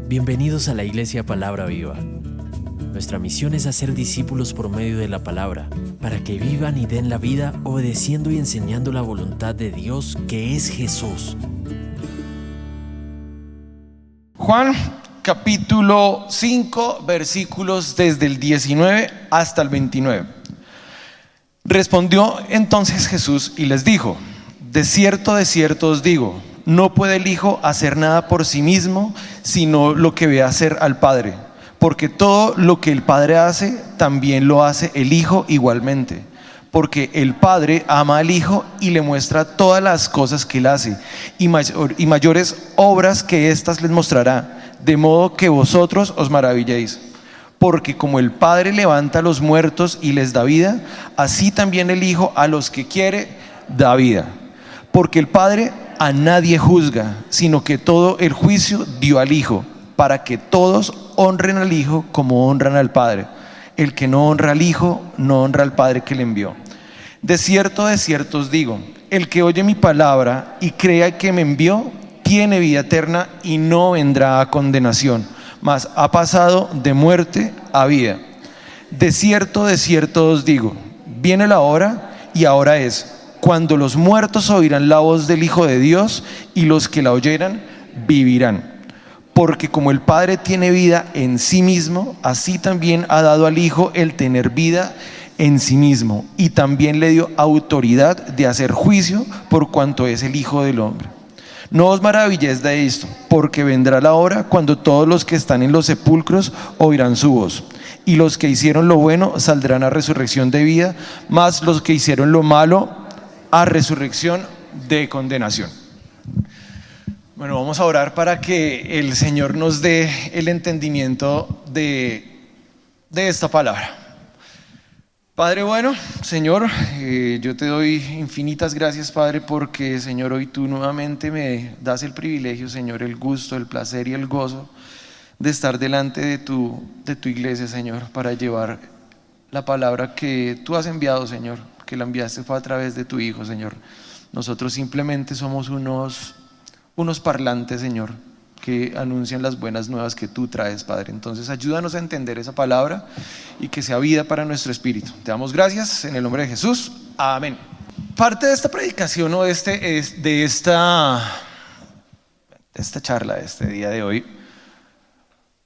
Bienvenidos a la Iglesia Palabra Viva. Nuestra misión es hacer discípulos por medio de la palabra, para que vivan y den la vida obedeciendo y enseñando la voluntad de Dios, que es Jesús. Juan capítulo 5, versículos desde el 19 hasta el 29. Respondió entonces Jesús y les dijo: de cierto os digo, no puede el Hijo hacer nada por sí mismo, sino lo que ve hacer al Padre. Porque todo lo que el Padre hace, también lo hace el Hijo igualmente. Porque el Padre ama al Hijo y le muestra todas las cosas que él hace, y mayores obras que éstas les mostrará, de modo que vosotros os maravilléis. Porque como el Padre levanta a los muertos y les da vida, así también el Hijo a los que quiere da vida. Porque el Padre a nadie juzga, sino que todo el juicio dio al Hijo, para que todos honren al Hijo como honran al Padre. El que no honra al Hijo, no honra al Padre que le envió. De cierto os digo, el que oye mi palabra y crea que me envió, tiene vida eterna y no vendrá a condenación, mas ha pasado de muerte a vida. De cierto os digo, viene la hora, y ahora es, cuando los muertos oirán la voz del Hijo de Dios, y los que la oyeran vivirán. Porque como el Padre tiene vida en sí mismo, así también ha dado al Hijo el tener vida en sí mismo, y también le dio autoridad de hacer juicio por cuanto es el Hijo del Hombre. No os maravilléis de esto, porque vendrá la hora cuando todos los que están en los sepulcros oirán su voz, y los que hicieron lo bueno saldrán a resurrección de vida, mas los que hicieron lo malo a resurrección de condenación. Bueno, vamos a orar para que el Señor nos dé el entendimiento de esta palabra. Padre bueno, Señor, yo te doy infinitas gracias, Padre, porque, Señor, hoy tú nuevamente me das el privilegio, Señor, el gusto, el placer y el gozo de estar delante de tu iglesia, Señor, para llevar la palabra que tú has enviado, Señor, que la enviaste fue a través de tu Hijo, Señor. Nosotros simplemente somos unos parlantes, Señor, que anuncian las buenas nuevas que tú traes, Padre. Entonces ayúdanos a entender esa palabra y que sea vida para nuestro espíritu. Te damos gracias en el nombre de Jesús, amén. Parte de esta predicación o de esta charla de este día de hoy,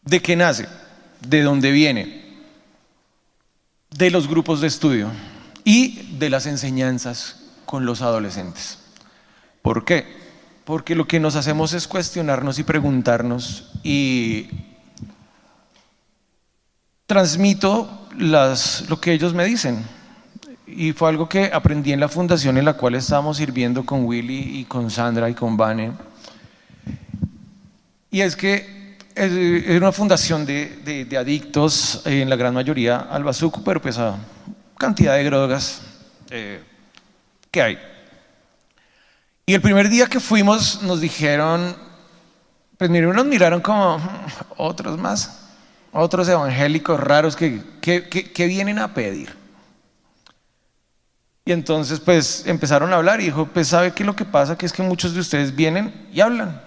¿de qué nace? ¿De dónde viene? De los grupos de estudio y de las enseñanzas con los adolescentes. ¿Por qué? Porque lo que nos hacemos es cuestionarnos y preguntarnos, y transmito lo que ellos me dicen. Y fue algo que aprendí en la fundación en la cual estábamos sirviendo con Willy y con Sandra y con Vane. Y es que es una fundación de adictos, en la gran mayoría al bazuco, pero pues a cantidad de drogas que hay. Y el primer día que fuimos nos dijeron, pues nos miraron como otros más, otros evangélicos raros que vienen a pedir. Y entonces pues empezaron a hablar y dijo, pues ¿sabe qué? Lo que pasa que es que muchos de ustedes vienen y hablan,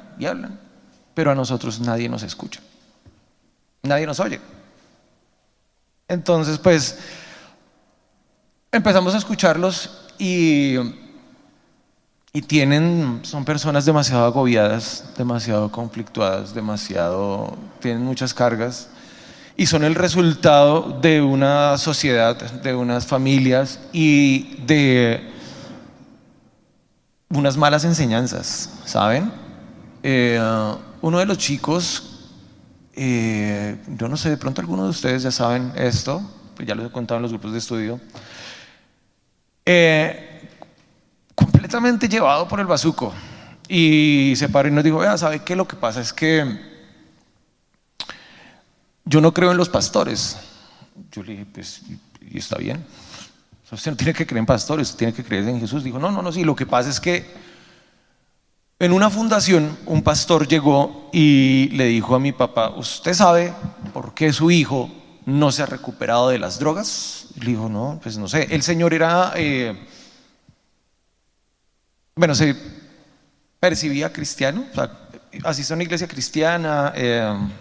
pero a nosotros nadie nos escucha, nadie nos oye. Entonces pues empezamos a escucharlos y son personas demasiado agobiadas, demasiado conflictuadas, tienen muchas cargas, y son el resultado de una sociedad, de unas familias y de unas malas enseñanzas, ¿saben? Uno de los chicos, yo no sé, de pronto algunos de ustedes ya saben esto, pues ya les he contado en los grupos de estudio, completamente llevado por el bazuco, y se paró y nos dijo, vea, ¿sabe qué? Lo que pasa es que yo no creo en los pastores. Yo le dije, pues, y está bien, usted no tiene que creer en pastores, usted tiene que creer en Jesús. Dijo, no, sí, lo que pasa es que en una fundación un pastor llegó y le dijo a mi papá, ¿usted sabe por qué su hijo no se ha recuperado de las drogas? Y le dijo, no, pues no sé. El señor era se percibía cristiano, o sea, asisto a una iglesia cristiana,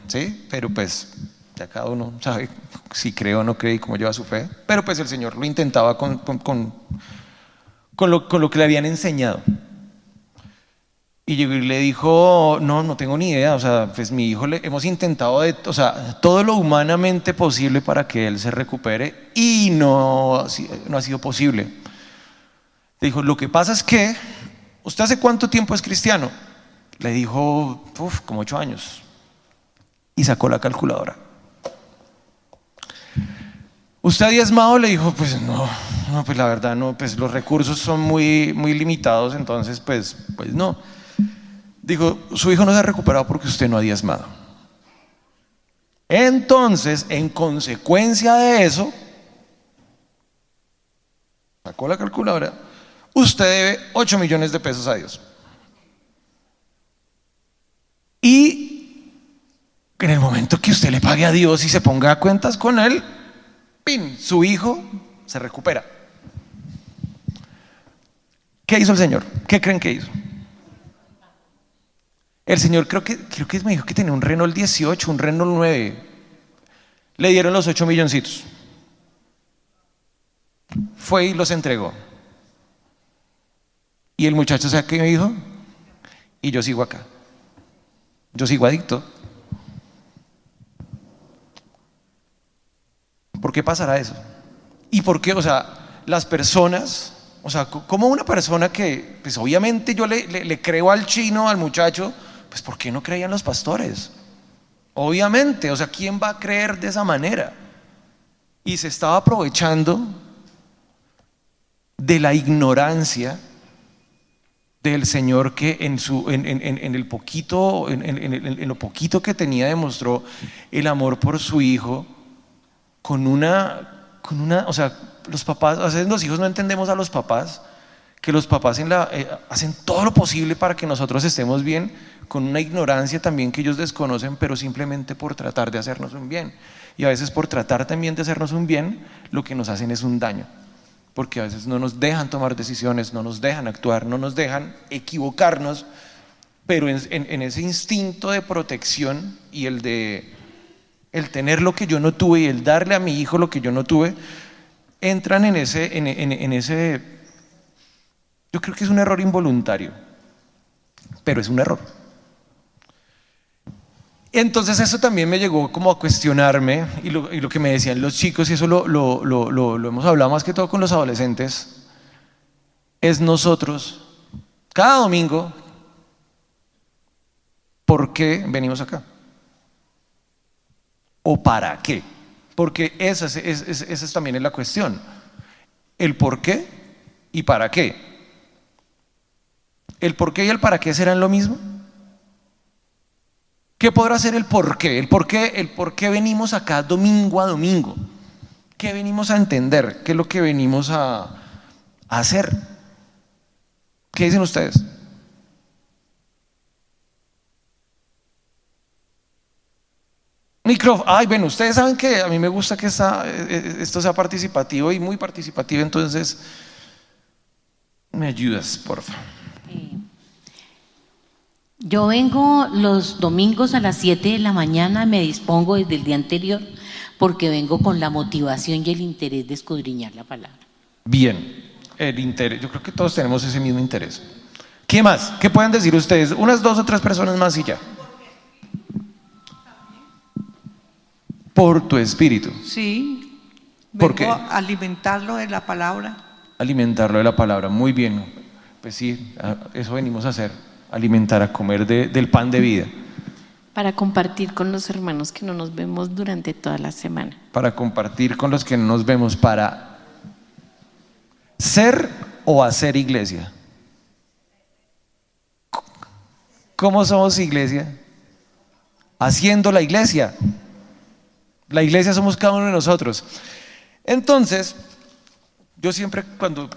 sí, pero pues ya cada uno sabe si cree o no cree y cómo lleva su fe. Pero pues el Señor lo intentaba con lo que le habían enseñado. Y llegó y le dijo, no tengo ni idea, o sea, pues mi hijo hemos intentado todo lo humanamente posible para que él se recupere y no ha sido posible. Le dijo, lo que pasa es que, ¿usted hace cuánto tiempo es cristiano? Le dijo, como 8 años. Y sacó la calculadora. ¿Usted ha diezmado? Le dijo, pues no, pues la verdad no, pues los recursos son muy, muy limitados, entonces pues no. Dijo, su hijo no se ha recuperado porque usted no ha diezmado. Entonces, en consecuencia de eso, sacó la calculadora, usted debe 8 millones de pesos a Dios. Y en el momento que usted le pague a Dios y se ponga a cuentas con él, ¡pin!, su hijo se recupera. ¿Qué hizo el Señor? ¿Qué creen que hizo? El Señor creo que me dijo que tenía un Renault 18, un Renault 9. Le dieron los 8 milloncitos. Fue y los entregó. Y el muchacho, ¿sabe qué me dijo? Y yo sigo acá. Yo sigo adicto. ¿Por qué pasará eso? ¿Y por qué? O sea, las personas, o sea, como una persona que, pues obviamente yo le creo al chino, al muchacho, pues ¿por qué no creían los pastores? Obviamente, o sea, ¿quién va a creer de esa manera? Y se estaba aprovechando de la ignorancia del Señor, que en lo poquito que tenía demostró el amor por su hijo o sea, los papás, a veces los hijos no entendemos a los papás, que los papás hacen todo lo posible para que nosotros estemos bien, con una ignorancia también que ellos desconocen, pero simplemente por tratar de hacernos un bien. Y a veces por tratar también de hacernos un bien, lo que nos hacen es un daño, porque a veces no nos dejan tomar decisiones, no nos dejan actuar, no nos dejan equivocarnos, pero en ese instinto de protección y el tener lo que yo no tuve y el darle a mi hijo lo que yo no tuve, entran en ese, yo creo que es un error involuntario, pero es un error. Entonces eso también me llegó como a cuestionarme, y lo que me decían los chicos, y eso lo hemos hablado más que todo con los adolescentes, es nosotros, cada domingo, ¿por qué venimos acá? ¿O para qué? Porque esa también es la cuestión. El por qué y para qué. ¿El por qué y el para qué serán lo mismo? ¿Qué podrá ser el por qué? El por qué venimos acá domingo a domingo. ¿Qué venimos a entender? ¿Qué es lo que venimos a hacer? ¿Qué dicen ustedes? Ay, bueno, ustedes saben que a mí me gusta que esto sea participativo y muy participativo, entonces me ayudas, por favor. Yo vengo los domingos a las 7 de la mañana, me dispongo desde el día anterior porque vengo con la motivación y el interés de escudriñar la palabra. Bien, el interés, yo creo que todos tenemos ese mismo interés. ¿Qué más? ¿Qué pueden decir ustedes? Unas 2 o 3 personas más y ya. Por tu espíritu. Sí, ¿Por qué? vengo a alimentarlo de la palabra. Alimentarlo de la palabra, muy bien. Pues sí, eso venimos a hacer, alimentar, a comer del pan de vida. Para compartir con los hermanos que no nos vemos durante toda la semana. Para compartir con los que no nos vemos, para ser o hacer iglesia. ¿Cómo somos iglesia? Haciendo la iglesia. La iglesia somos cada uno de nosotros. Entonces, yo siempre cuando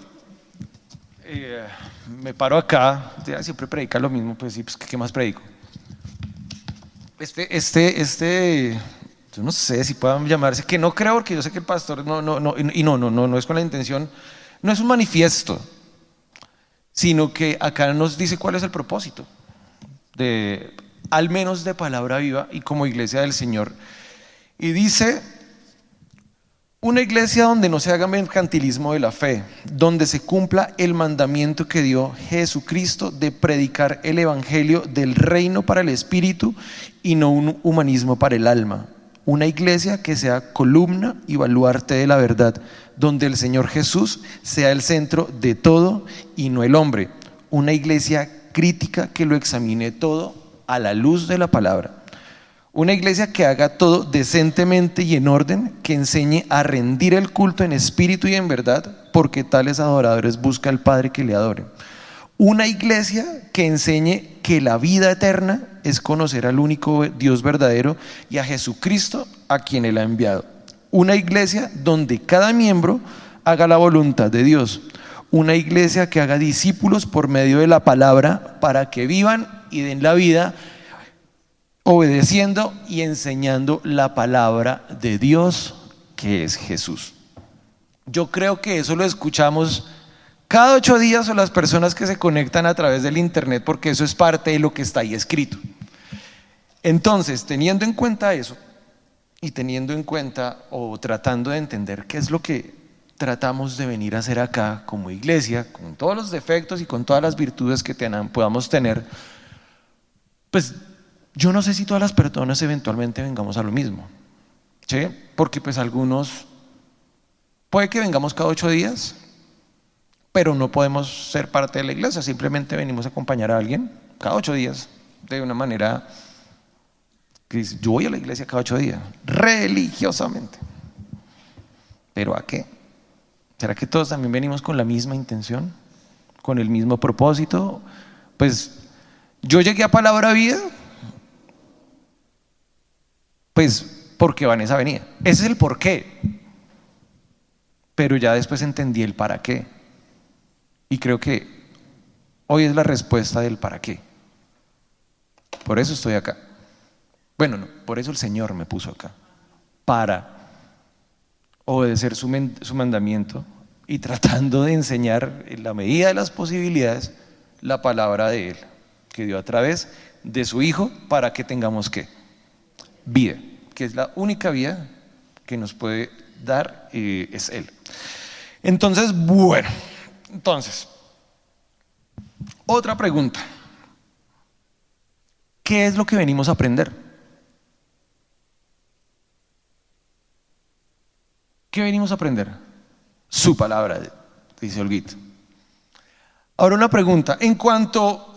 me paro acá, siempre predica lo mismo, pues sí, pues ¿qué más predico? Yo no sé si puedan llamarse, que no creo, porque yo sé que el pastor no es con la intención, no es un manifiesto, sino que acá nos dice cuál es el propósito de al menos de Palabra Viva y como iglesia del Señor. Y dice: una iglesia donde no se haga mercantilismo de la fe, donde se cumpla el mandamiento que dio Jesucristo de predicar el evangelio del reino para el espíritu y no un humanismo para el alma. Una iglesia que sea columna y baluarte de la verdad, donde el Señor Jesús sea el centro de todo y no el hombre. Una iglesia crítica que lo examine todo a la luz de la palabra. Una iglesia que haga todo decentemente y en orden, que enseñe a rendir el culto en espíritu y en verdad, porque tales adoradores busca al Padre que le adore. Una iglesia que enseñe que la vida eterna es conocer al único Dios verdadero y a Jesucristo a quien Él ha enviado. Una iglesia donde cada miembro haga la voluntad de Dios. Una iglesia que haga discípulos por medio de la palabra para que vivan y den la vida obedeciendo y enseñando la palabra de Dios, que es Jesús. Yo creo que eso lo escuchamos cada 8 días, o las personas que se conectan a través del internet, porque eso es parte de lo que está ahí escrito. Entonces, teniendo en cuenta eso y teniendo en cuenta o tratando de entender qué es lo que tratamos de venir a hacer acá como iglesia, con todos los defectos y con todas las virtudes que podamos tener, pues yo no sé si todas las personas eventualmente vengamos a lo mismo, ¿sí? Porque pues algunos puede que vengamos cada 8 días, pero no podemos ser parte de la iglesia, simplemente venimos a acompañar a alguien cada 8 días de una manera que dice: yo voy a la iglesia cada 8 días religiosamente, pero ¿a qué? ¿Será que todos también venimos con la misma intención, con el mismo propósito? Pues yo llegué a Palabra Vida pues porque Vanessa venía, ese es el por qué, pero ya después entendí el para qué, y creo que hoy es la respuesta del para qué. Por eso estoy acá. Bueno, no, por eso el Señor me puso acá, para obedecer su mandamiento y tratando de enseñar en la medida de las posibilidades la palabra de Él, que dio a través de su Hijo para que tengamos ¿qué? Vida, que es la única vida que nos puede dar, es Él. Entonces, bueno, otra pregunta: ¿qué es lo que venimos a aprender? ¿Qué venimos a aprender? Su palabra, dice Olguito. Ahora una pregunta, en cuanto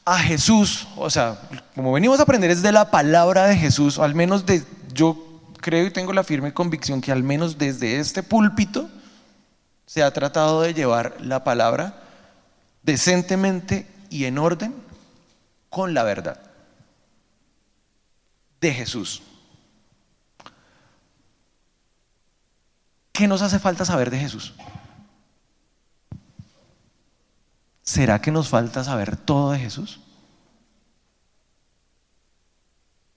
a Jesús, o sea, como venimos a aprender es de la palabra de Jesús, o al menos yo creo y tengo la firme convicción que al menos desde este púlpito se ha tratado de llevar la palabra decentemente y en orden con la verdad de Jesús. ¿Qué nos hace falta saber de Jesús? ¿Será que nos falta saber todo de Jesús?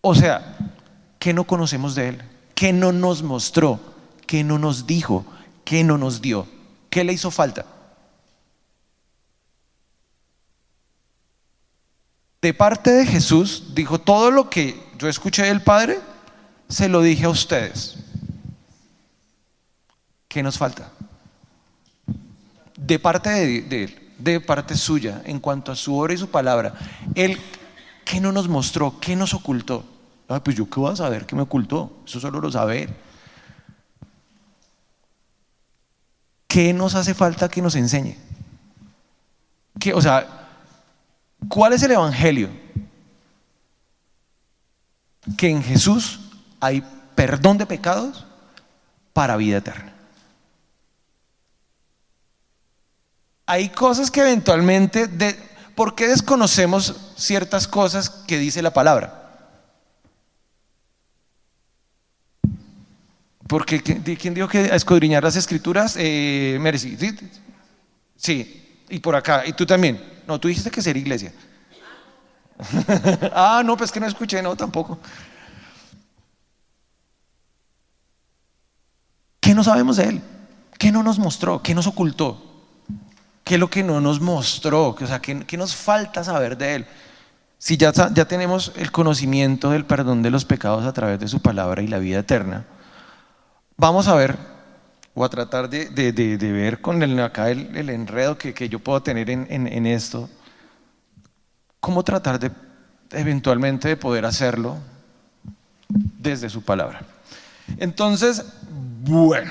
O sea, ¿qué no conocemos de Él? ¿Qué no nos mostró? ¿Qué no nos dijo? ¿Qué no nos dio? ¿Qué le hizo falta? De parte de Jesús dijo: todo lo que yo escuché del Padre se lo dije a ustedes. ¿Qué nos falta? De parte de Él, de parte suya, en cuanto a su obra y su palabra, Él, ¿qué no nos mostró? ¿Qué nos ocultó? Pues yo qué voy a saber qué me ocultó, eso solo lo sabe Él. ¿Qué nos hace falta que nos enseñe? O sea, ¿cuál es el evangelio? Que en Jesús hay perdón de pecados para vida eterna. Hay cosas que eventualmente, ¿por qué desconocemos ciertas cosas que dice la palabra? Porque ¿quién dijo que a escudriñar las escrituras? Mercy, ¿sí? Sí, y por acá, y tú también. No, tú dijiste que ser iglesia. No, pues que no escuché, no, tampoco. ¿Qué no sabemos de Él? ¿Qué no nos mostró? ¿Qué nos ocultó? ¿Qué es lo que no nos mostró? O sea, ¿qué nos falta saber de Él? Si ya tenemos el conocimiento del perdón de los pecados a través de su palabra y la vida eterna, vamos a ver, o a tratar de ver con acá el enredo que yo puedo tener en esto, cómo tratar de eventualmente de poder hacerlo desde su palabra. Entonces, bueno,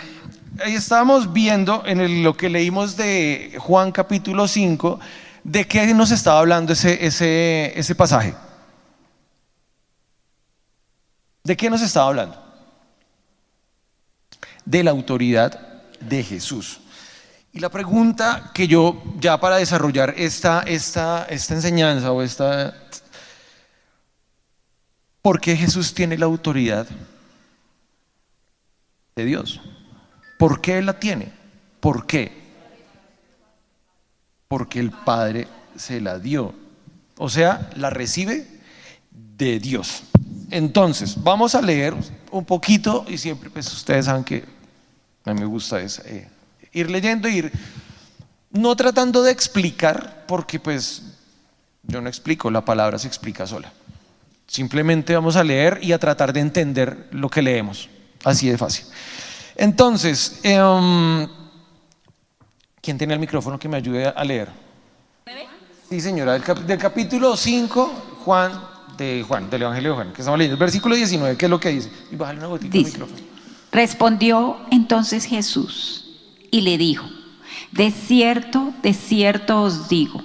ahí estábamos viendo en lo que leímos de Juan capítulo 5, ¿de qué nos estaba hablando ese pasaje? ¿De qué nos estaba hablando? De la autoridad de Jesús. Y la pregunta que yo, ya para desarrollar esta enseñanza o ¿por qué Jesús tiene la autoridad de Dios? ¿Por qué Él la tiene? ¿Por qué? Porque el Padre se la dio. O sea, la recibe de Dios. Entonces, vamos a leer un poquito y siempre, pues ustedes saben que a mí me gusta ir leyendo, ir no tratando de explicar, porque pues yo no explico, la palabra se explica sola. Simplemente vamos a leer y a tratar de entender lo que leemos. Así de fácil. Entonces, ¿quién tiene el micrófono que me ayude a leer? Sí, señora, del capítulo 5, del Evangelio de Juan, que estamos leyendo, el versículo 19, ¿qué es lo que dice? Y bájale una gotica al micrófono. Respondió entonces Jesús y le dijo: de cierto os digo,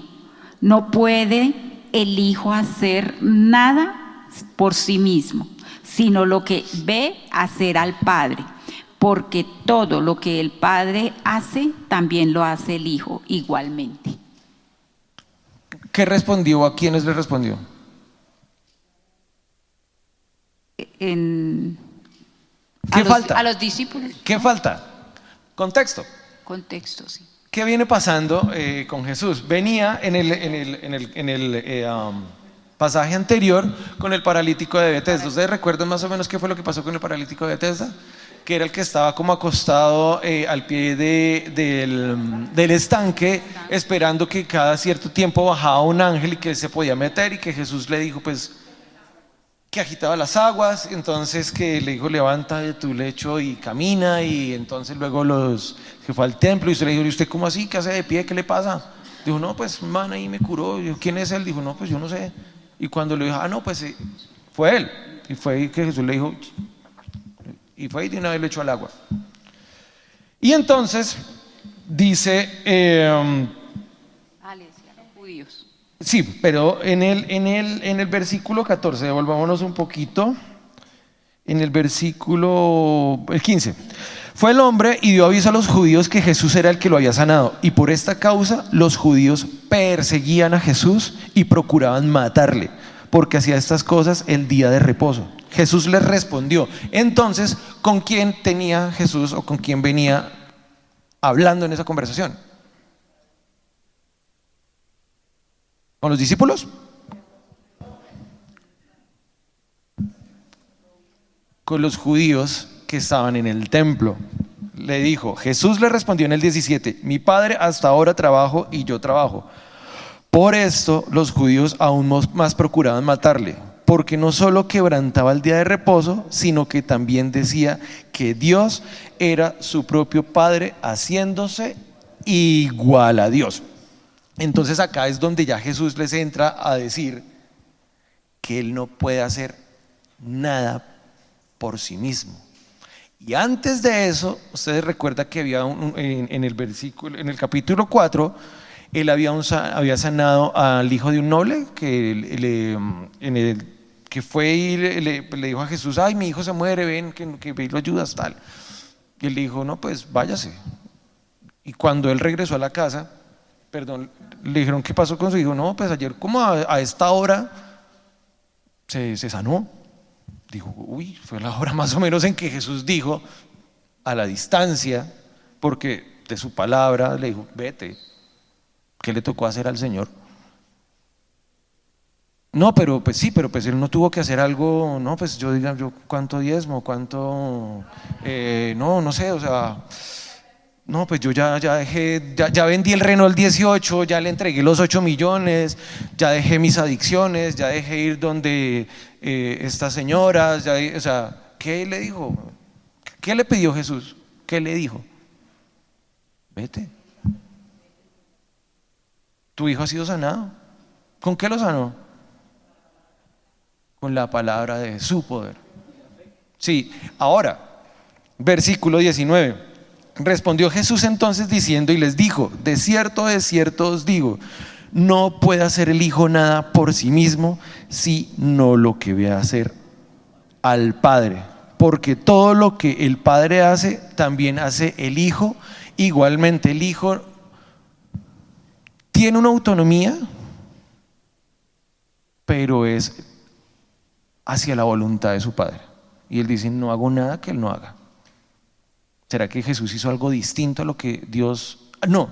no puede el Hijo hacer nada por sí mismo, sino lo que ve hacer al Padre, porque todo lo que el Padre hace, también lo hace el Hijo igualmente. ¿Qué respondió? ¿A quiénes le respondió? ¿Qué falta? A los discípulos. ¿Qué falta? Contexto. Contexto, sí. ¿Qué viene pasando con Jesús? Venía en el pasaje anterior con el paralítico de Betesda. ¿Ustedes recuerdan más o menos qué fue lo que pasó con el paralítico de Betesda? Que era el que estaba como acostado al pie del estanque, esperando que cada cierto tiempo bajaba un ángel y que él se podía meter, y que Jesús le dijo pues que agitaba las aguas, entonces que le dijo: levanta de tu lecho y camina. Y entonces luego que fue al templo y usted le dijo: ¿y usted cómo así? ¿Qué hace de pie? ¿Qué le pasa? Dijo: no, pues man ahí me curó. Dijo: ¿quién es él? Dijo: no, pues yo no sé. Y cuando le dijo: no, pues fue él. Y fue que Jesús le dijo, y fue y de una vez le echó al agua. Y entonces dice Judíos. sí, pero en el versículo 14, devolvámonos un poquito. En el versículo 15: fue el hombre y dio aviso a los judíos que Jesús era el que lo había sanado, y por esta causa los judíos perseguían a Jesús y procuraban matarle, porque hacía estas cosas el día de reposo. Jesús les respondió. Entonces, ¿con quién tenía Jesús o con quién venía hablando en esa conversación? ¿Con los discípulos? Con los judíos que estaban en el templo. Le dijo, Jesús le respondió en el 17: mi Padre hasta ahora trabajo y yo trabajo. Por esto los judíos aún más procuraban matarle, porque no solo quebrantaba el día de reposo, sino que también decía que Dios era su propio Padre, haciéndose igual a Dios. Entonces acá es donde ya Jesús les entra a decir que Él no puede hacer nada por sí mismo. Y antes de eso, ustedes recuerdan que había en el capítulo 4, Él había sanado al hijo de un noble que fue y le dijo a Jesús: ay, mi hijo se muere, ven que lo ayudas, tal. Y él le dijo: no, pues váyase. Y cuando él regresó a la casa, le dijeron: ¿qué pasó con su hijo? No, pues ayer como a esta hora se sanó. Dijo: uy, fue la hora más o menos en que Jesús dijo a la distancia, porque de su palabra le dijo: vete. ¿Qué le tocó hacer al Señor? No, pero pues sí, pero pues él no tuvo que hacer algo. No, pues yo cuánto diezmo, cuánto no sé, o sea, no, pues yo ya dejé, ya vendí el Renault 18, ya le entregué los 8 millones, ya dejé mis adicciones, ya dejé ir donde estas señoras, o sea, ¿qué le dijo? ¿Qué le pidió Jesús? ¿Qué le dijo? Vete. Tu hijo ha sido sanado. ¿Con qué lo sanó? Con la palabra de su poder. Sí, ahora, versículo 19. Respondió Jesús entonces diciendo y les dijo: de cierto os digo, no puede hacer el Hijo nada por sí mismo, sino lo que ve hacer al Padre. Porque todo lo que el Padre hace, también hace el Hijo. Igualmente el Hijo tiene una autonomía, pero es hacia la voluntad de su Padre. Y Él dice: no hago nada que Él no haga. ¿Será que Jesús hizo algo distinto a lo que Dios? No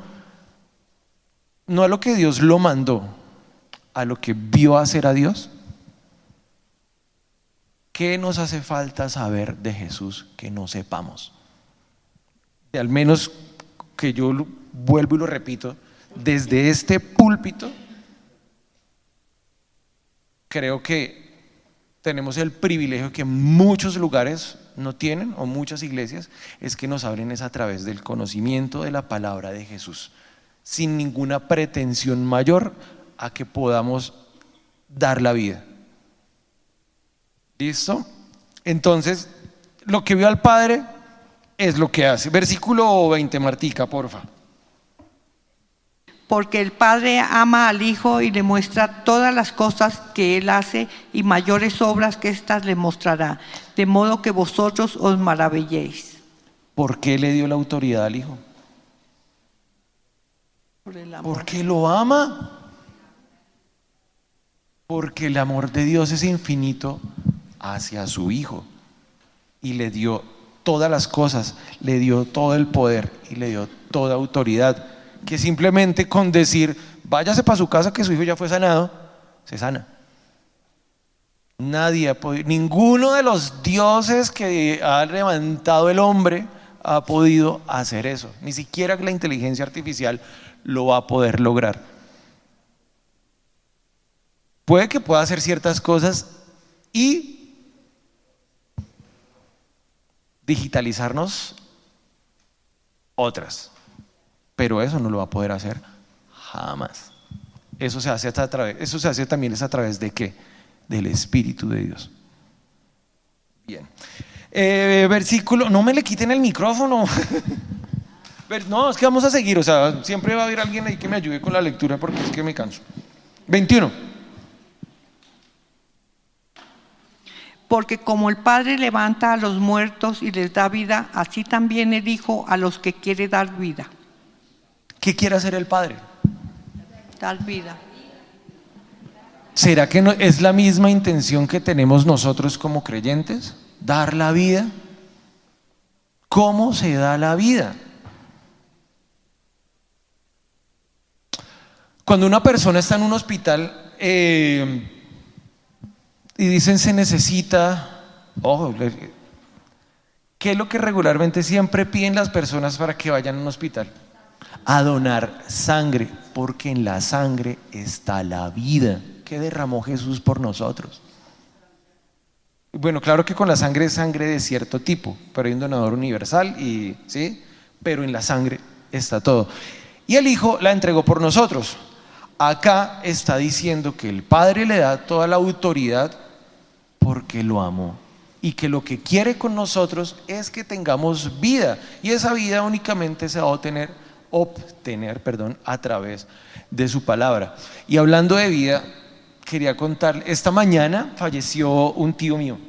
a lo que Dios lo mandó, a lo que vio hacer a Dios. ¿Qué nos hace falta saber de Jesús que no sepamos? Al menos que yo vuelvo y lo repito, desde este púlpito, creo que tenemos el privilegio que muchos lugares no tienen, o muchas iglesias, es que nos abren es a través del conocimiento de la palabra de Jesús, sin ninguna pretensión mayor a que podamos dar la vida. ¿Listo? Entonces, lo que vio al Padre es lo que hace. Versículo 20, Martica, porfa. Porque el Padre ama al Hijo y le muestra todas las cosas que Él hace, y mayores obras que éstas le mostrará, de modo que vosotros os maravilléis. ¿Por qué le dio la autoridad al Hijo? Por el amor. Porque lo ama. Porque el amor de Dios es infinito hacia su Hijo, y le dio todas las cosas, le dio todo el poder y le dio toda autoridad, que simplemente con decir váyase para su casa que su hijo ya fue sanado, se sana. Nadie ha podido, ninguno de los dioses que ha levantado el hombre ha podido hacer eso. Ni siquiera la inteligencia artificial lo va a poder lograr. Puede que pueda hacer ciertas cosas y digitalizarnos otras, pero eso no lo va a poder hacer jamás. Eso se hace también es a través de ¿qué? Del Espíritu de Dios. Bien. Versículo, no me le quiten el micrófono. No, es que vamos a seguir, o sea, siempre va a haber alguien ahí que me ayude con la lectura porque es que me canso. 21. Porque como el Padre levanta a los muertos y les da vida, así también el Hijo a los que quiere dar vida. ¿Qué quiere hacer el Padre? Dar vida. ¿Será que no es la misma intención que tenemos nosotros como creyentes? ¿Dar la vida? ¿Cómo se da la vida? Cuando una persona está en un hospital y dicen se necesita, ¿qué es lo que regularmente siempre piden las personas para que vayan a un hospital? A donar sangre, porque en la sangre está la vida que derramó Jesús por nosotros. Bueno, claro que con la sangre es sangre de cierto tipo, pero hay un donador universal, ¿sí? Pero en la sangre está todo. Y el Hijo la entregó por nosotros. Acá está diciendo que el Padre le da toda la autoridad porque lo amó, y que lo que quiere con nosotros es que tengamos vida, y esa vida únicamente se va a obtener a través de su palabra. Y hablando de vida, quería contar, esta mañana falleció un tío mío,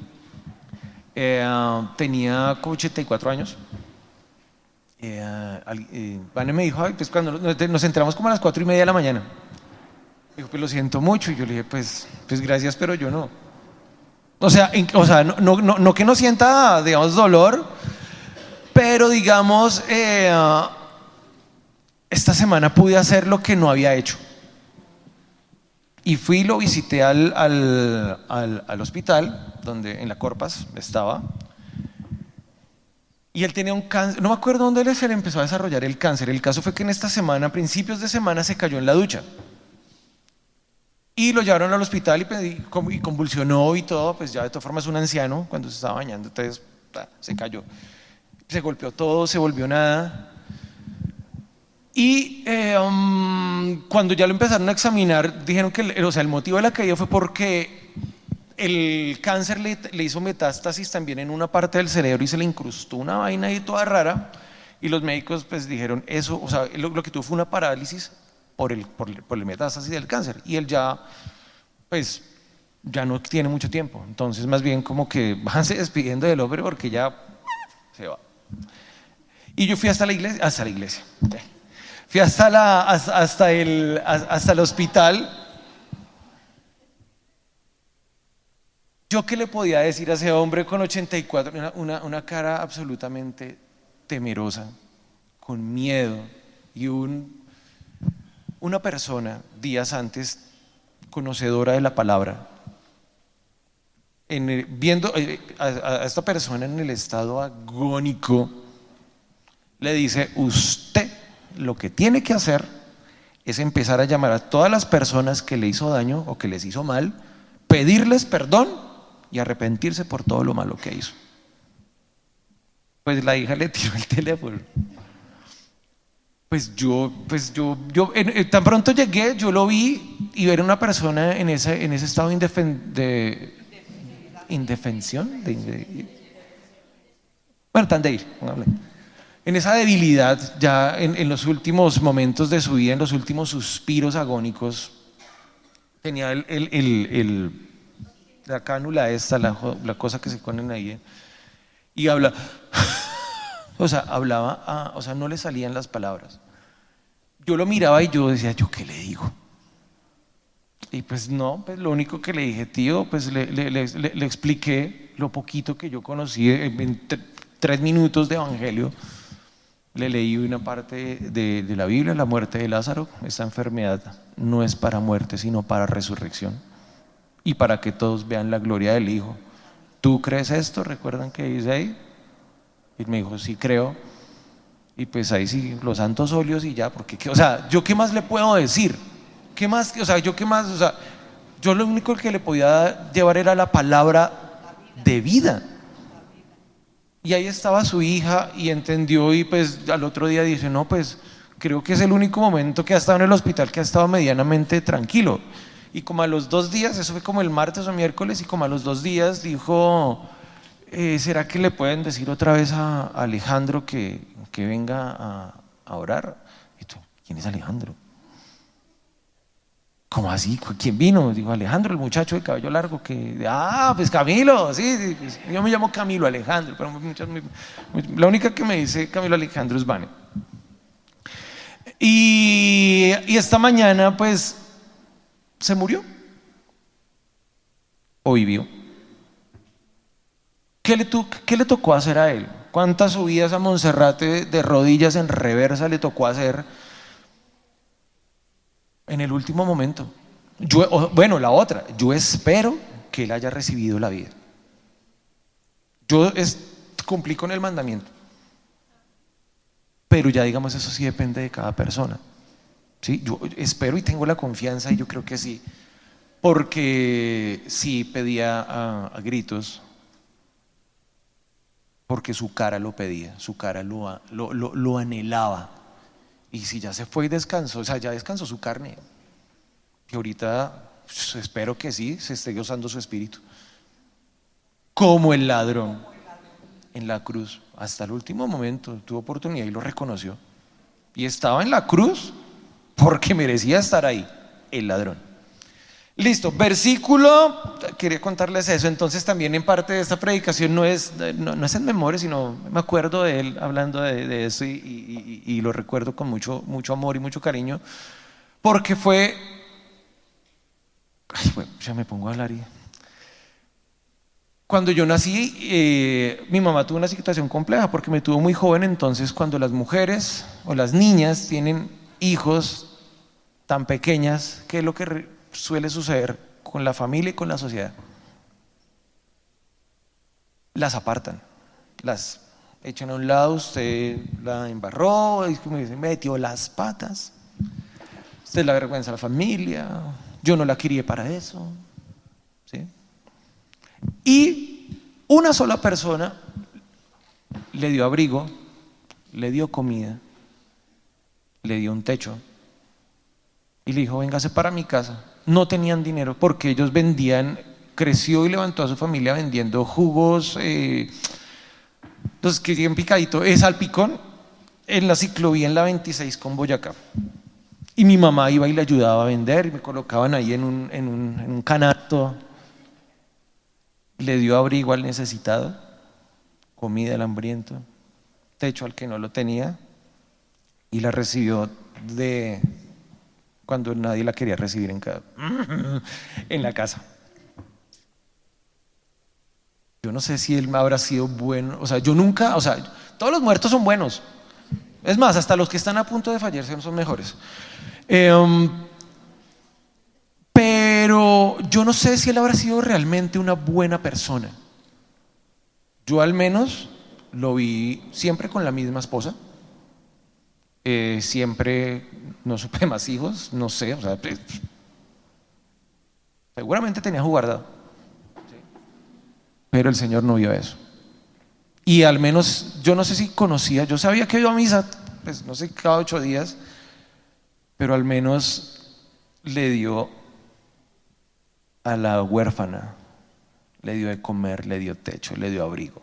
tenía como 84 años. Vane me dijo, pues cuando nos entramos como a las 4:30 de la mañana, dijo, pues lo siento mucho, y yo le dije, pues gracias, pero yo no. O sea, no que no sienta, digamos, dolor, pero digamos, esta semana pude hacer lo que no había hecho. Y fui y lo visité al hospital, donde en la Corpas estaba. Y él tenía un cáncer, no me acuerdo dónde se le empezó a desarrollar el cáncer. El caso fue que en esta semana, a principios de semana, se cayó en la ducha. Y lo llevaron al hospital y convulsionó y todo. Pues ya de todas formas un anciano cuando se estaba bañando, entonces se cayó. Se golpeó todo, se volvió nada. Y cuando ya lo empezaron a examinar, dijeron que el motivo de la caída fue porque el cáncer le hizo metástasis también en una parte del cerebro y se le incrustó una vaina ahí toda rara. Y los médicos pues dijeron eso, o sea, lo que tuvo fue una parálisis por el metástasis del cáncer. Y él ya, pues, ya no tiene mucho tiempo. Entonces, más bien como que vanse despidiendo del hombre porque ya se va. Y yo fui hasta la iglesia. Fui hasta el hospital. ¿Yo qué le podía decir a ese hombre con 84? Una cara absolutamente temerosa, con miedo, y una persona días antes conocedora de la palabra, viendo a esta persona en el estado agónico, le dice: usted lo que tiene que hacer es empezar a llamar a todas las personas que le hizo daño o que les hizo mal, pedirles perdón y arrepentirse por todo lo malo que hizo. Pues la hija le tiró el teléfono. Pues yo tan pronto llegué, yo lo vi y ver una persona en ese estado de indefensión, bueno, tan de ir, en esa debilidad, ya en los últimos momentos de su vida, en los últimos suspiros agónicos, tenía la cánula esta, la cosa que se ponen ahí, y hablaba, no le salían las palabras. Yo lo miraba y yo decía: ¿yo qué le digo? Y pues no, pues lo único que le dije: tío, pues le expliqué lo poquito que yo conocí en 3 minutos de evangelio. Le leí una parte de la Biblia, la muerte de Lázaro. Esta enfermedad no es para muerte, sino para resurrección y para que todos vean la gloria del Hijo. ¿Tú crees esto? ¿Recuerdan que dice ahí? Y me dijo: sí, creo. Y pues ahí sí, los santos óleos y ya, porque, o sea, ¿yo qué más le puedo decir? ¿Qué más? O sea, yo lo único que le podía llevar era la palabra de vida. Y ahí estaba su hija y entendió, y pues al otro día dice: no, pues creo que es el único momento que ha estado en el hospital que ha estado medianamente tranquilo. Y como a los 2 días, eso fue como el martes o miércoles, y como a los 2 días dijo: ¿será que le pueden decir otra vez a Alejandro que venga a orar? Y tú: ¿quién es Alejandro? ¿Cómo así? ¿Quién vino? Dijo: Alejandro, el muchacho de cabello largo pues Camilo, sí, yo me llamo Camilo Alejandro, pero la única que me dice Camilo Alejandro es Vane. Y esta mañana pues se murió o vivió. ¿Qué le tocó hacer a él? ¿Cuántas subidas a Monserrate de rodillas en reversa le tocó hacer en el último momento? La otra, yo espero que él haya recibido la vida. Cumplí con el mandamiento, pero ya digamos, eso sí depende de cada persona, ¿sí? Yo espero y tengo la confianza, y yo creo que sí, porque sí pedía a gritos, porque su cara lo pedía, su cara lo anhelaba. Y si ya se fue y descansó, o sea, ya descansó su carne, que ahorita pues, espero que sí se esté gozando su espíritu, como el ladrón en la cruz. Hasta el último momento tuvo oportunidad y lo reconoció, y estaba en la cruz porque merecía estar ahí, el ladrón. Listo, versículo, quería contarles eso. Entonces también en parte de esta predicación no es en memoria, sino me acuerdo de él hablando de eso, y lo recuerdo con mucho amor y mucho cariño, porque fue, ya me pongo a hablar. Cuando yo nací, mi mamá tuvo una situación compleja porque me tuvo muy joven. Entonces cuando las mujeres o las niñas tienen hijos tan pequeñas, ¿qué es lo que suele suceder con la familia y con la sociedad? Las apartan, las echan a un lado, usted la embarró, y como dice, metió las patas, usted es la vergüenza de la familia, yo no la crié para eso, ¿sí? Y una sola persona le dio abrigo, le dio comida, le dio un techo y le dijo, véngase para mi casa. No tenían dinero porque ellos vendían, creció y levantó a su familia vendiendo jugos, entonces que bien picadito, es salpicón en la ciclovía en la 26 con Boyacá. Y mi mamá iba y le ayudaba a vender y me colocaban ahí en un canasto. Le dio abrigo al necesitado, comida al hambriento, techo al que no lo tenía, y la recibió de cuando nadie la quería recibir en la casa. Yo no sé si él habrá sido bueno, o sea, yo nunca, o sea, todos los muertos son buenos. Es más, hasta los que están a punto de fallecer son mejores. Pero yo no sé si él habrá sido realmente una buena persona. Yo al menos lo vi siempre con la misma esposa. Siempre no supe más hijos, no sé, o sea, seguramente tenía guardado, pero el Señor no vio eso. Y al menos yo no sé si conocía, yo sabía que iba a misa, pues no sé, cada 8 días, pero al menos le dio a la huérfana, le dio de comer, le dio techo, le dio abrigo.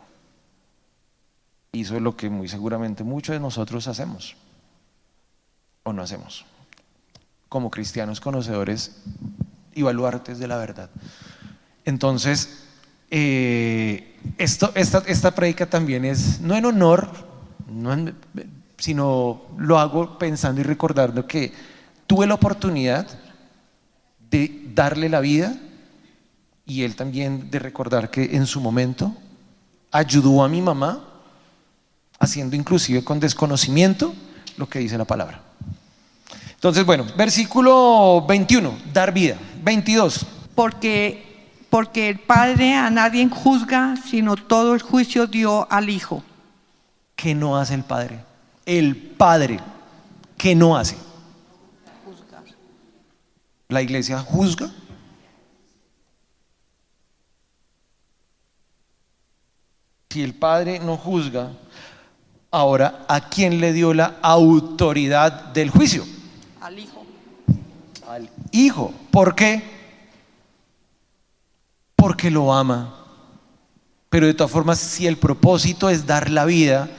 Hizo lo que muy seguramente muchos de nosotros hacemos o no hacemos como cristianos conocedores y baluartes de la verdad. Entonces esta prédica también es no en honor, sino lo hago pensando y recordando que tuve la oportunidad de darle la vida y él también de recordar que en su momento ayudó a mi mamá haciendo inclusive con desconocimiento lo que dice la palabra. Entonces, bueno, versículo 21, dar vida. 22. Porque el Padre a nadie juzga, sino todo el juicio dio al Hijo. ¿Qué no hace el Padre? El Padre, ¿qué no hace? Juzgar. ¿La iglesia juzga? Si el Padre no juzga, ahora, ¿a quién le dio la autoridad del juicio? Al Hijo. Al Hijo. ¿Por qué? Porque lo ama. Pero de todas formas, si el propósito es dar la vida,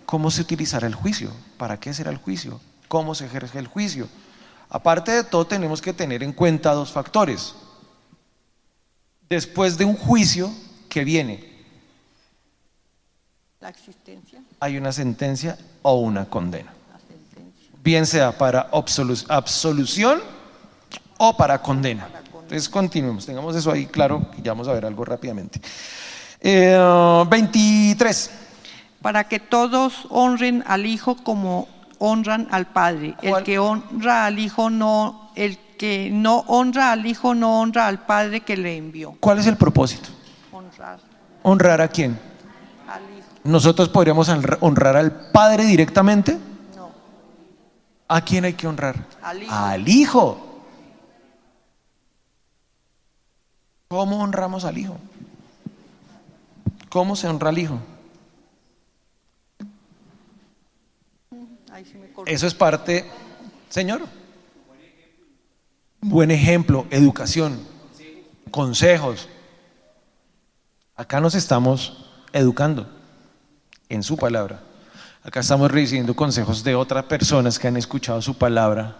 ¿cómo se utilizará el juicio? ¿Para qué será el juicio? ¿Cómo se ejerce el juicio? Aparte de todo, tenemos que tener en cuenta 2 factores. Después de un juicio, ¿qué viene? La existencia. Hay una sentencia o una condena. Bien sea para absolución o para condena. Entonces continuemos, tengamos eso ahí claro y ya vamos a ver algo rápidamente. 23. Para que todos honren al Hijo como honran al Padre. El que honra al Hijo no, el que no honra al Hijo no honra al Padre que le envió. ¿Cuál es el propósito? Honrar ¿Honrar a quién? al Hijo. ¿Nosotros podríamos honrar al Padre directamente? No. ¿A quién hay que honrar? Al Hijo. Al Hijo. ¿Cómo honramos al Hijo? ¿Cómo se honra al Hijo? Ahí sí me corrijo. Eso es parte, Señor. Buen ejemplo, educación, consejos. Acá nos estamos educando en su palabra. Acá estamos recibiendo consejos de otras personas que han escuchado su palabra.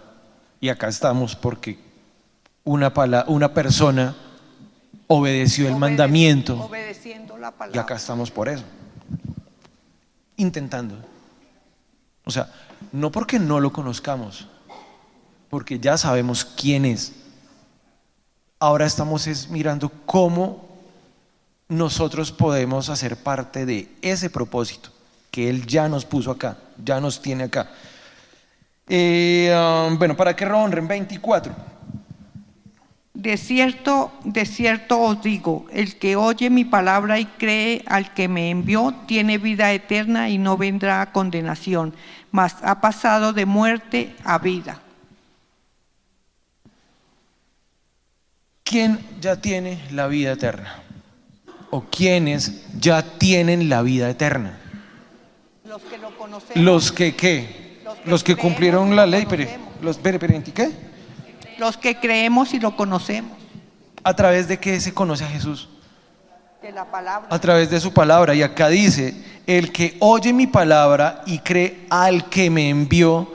Y acá estamos porque una persona obedeció el mandamiento. Obedeciendo la palabra. Y acá estamos por eso. Intentando. O sea, no porque no lo conozcamos, porque ya sabemos quién es. Ahora estamos mirando cómo nosotros podemos hacer parte de ese propósito que Él ya nos puso acá, ya nos tiene acá. Bueno, para que honren. 24. de cierto os digo, el que oye mi palabra y cree al que me envió, tiene vida eterna y no vendrá a condenación, mas ha pasado de muerte a vida. ¿Quién ya tiene la vida eterna? ¿O quiénes ya tienen la vida eterna? Los que lo conocemos. ¿Los que qué? Los que cumplieron la ley. ¿Qué? Los que creemos y lo conocemos. ¿A través de qué se conoce a Jesús? De la palabra. A través de su palabra. Y acá dice, el que oye mi palabra y cree al que me envió,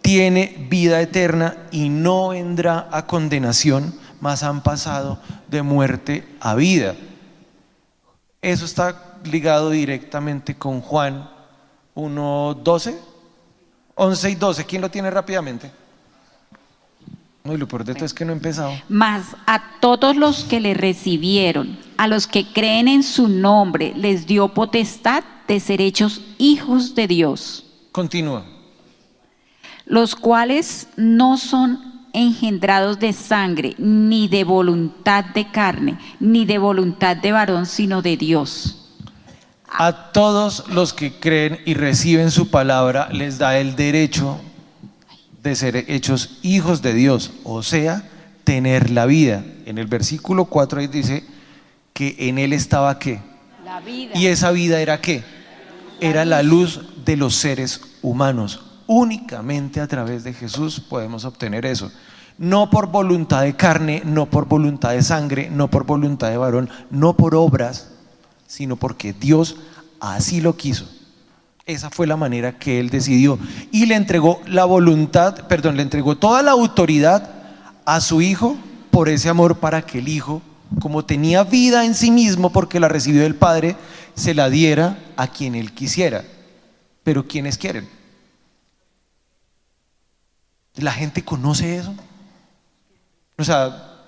tiene vida eterna y no vendrá a condenación, mas han pasado de muerte a vida. Eso está ligado directamente con Juan 1:12, 11 y 12. ¿Quién lo tiene rápidamente? No, y lo peor de todo es que no he empezado. Mas a todos los que le recibieron, a los que creen en su nombre, les dio potestad de ser hechos hijos de Dios, Continúa. los cuales no son engendrados de sangre, ni de voluntad de carne, ni de voluntad de varón, sino de Dios. A todos los que creen y reciben su palabra les da el derecho de ser hechos hijos de Dios, o sea, tener la vida. En el versículo 4 ahí dice que en él estaba ¿qué? La vida. Y esa vida era ¿qué? Era la luz de los seres humanos. Únicamente a través de Jesús podemos obtener eso. No por voluntad de carne, no por voluntad de sangre, no por voluntad de varón, no por obras, sino porque Dios así lo quiso. Esa fue la manera que Él decidió. Y le entregó le entregó toda la autoridad a su Hijo por ese amor, para que el Hijo, como tenía vida en sí mismo porque la recibió del Padre, se la diera a quien Él quisiera. Pero ¿quiénes quieren? ¿La gente conoce eso? O sea,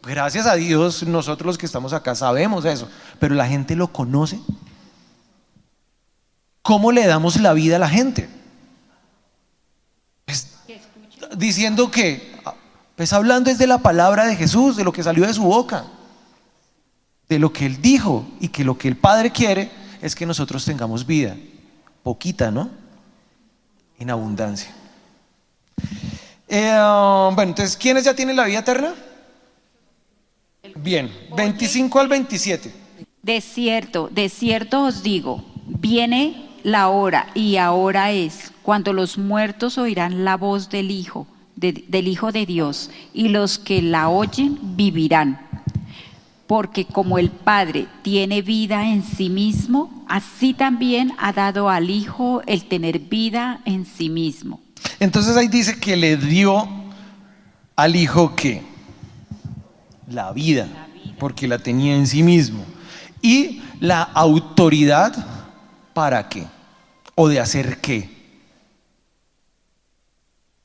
gracias a Dios nosotros los que estamos acá sabemos eso, pero la gente lo conoce. ¿Cómo le damos la vida a la gente? Pues, diciendo que, pues hablando es de la palabra de Jesús, de lo que salió de su boca, de lo que Él dijo, y que lo que el Padre quiere es que nosotros tengamos vida, poquita, ¿no? En abundancia. Bueno, entonces, ¿quiénes ya tienen la vida eterna? Bien, 25 al 27. De cierto os digo, viene la hora, y ahora es, cuando los muertos oirán la voz del Hijo de Dios, y los que la oyen vivirán. Porque como el Padre tiene vida en sí mismo, así también ha dado al Hijo el tener vida en sí mismo. Entonces ahí dice que le dio al Hijo ¿qué? La vida, porque la tenía en sí mismo. Y la autoridad, ¿para qué? ¿O de hacer qué?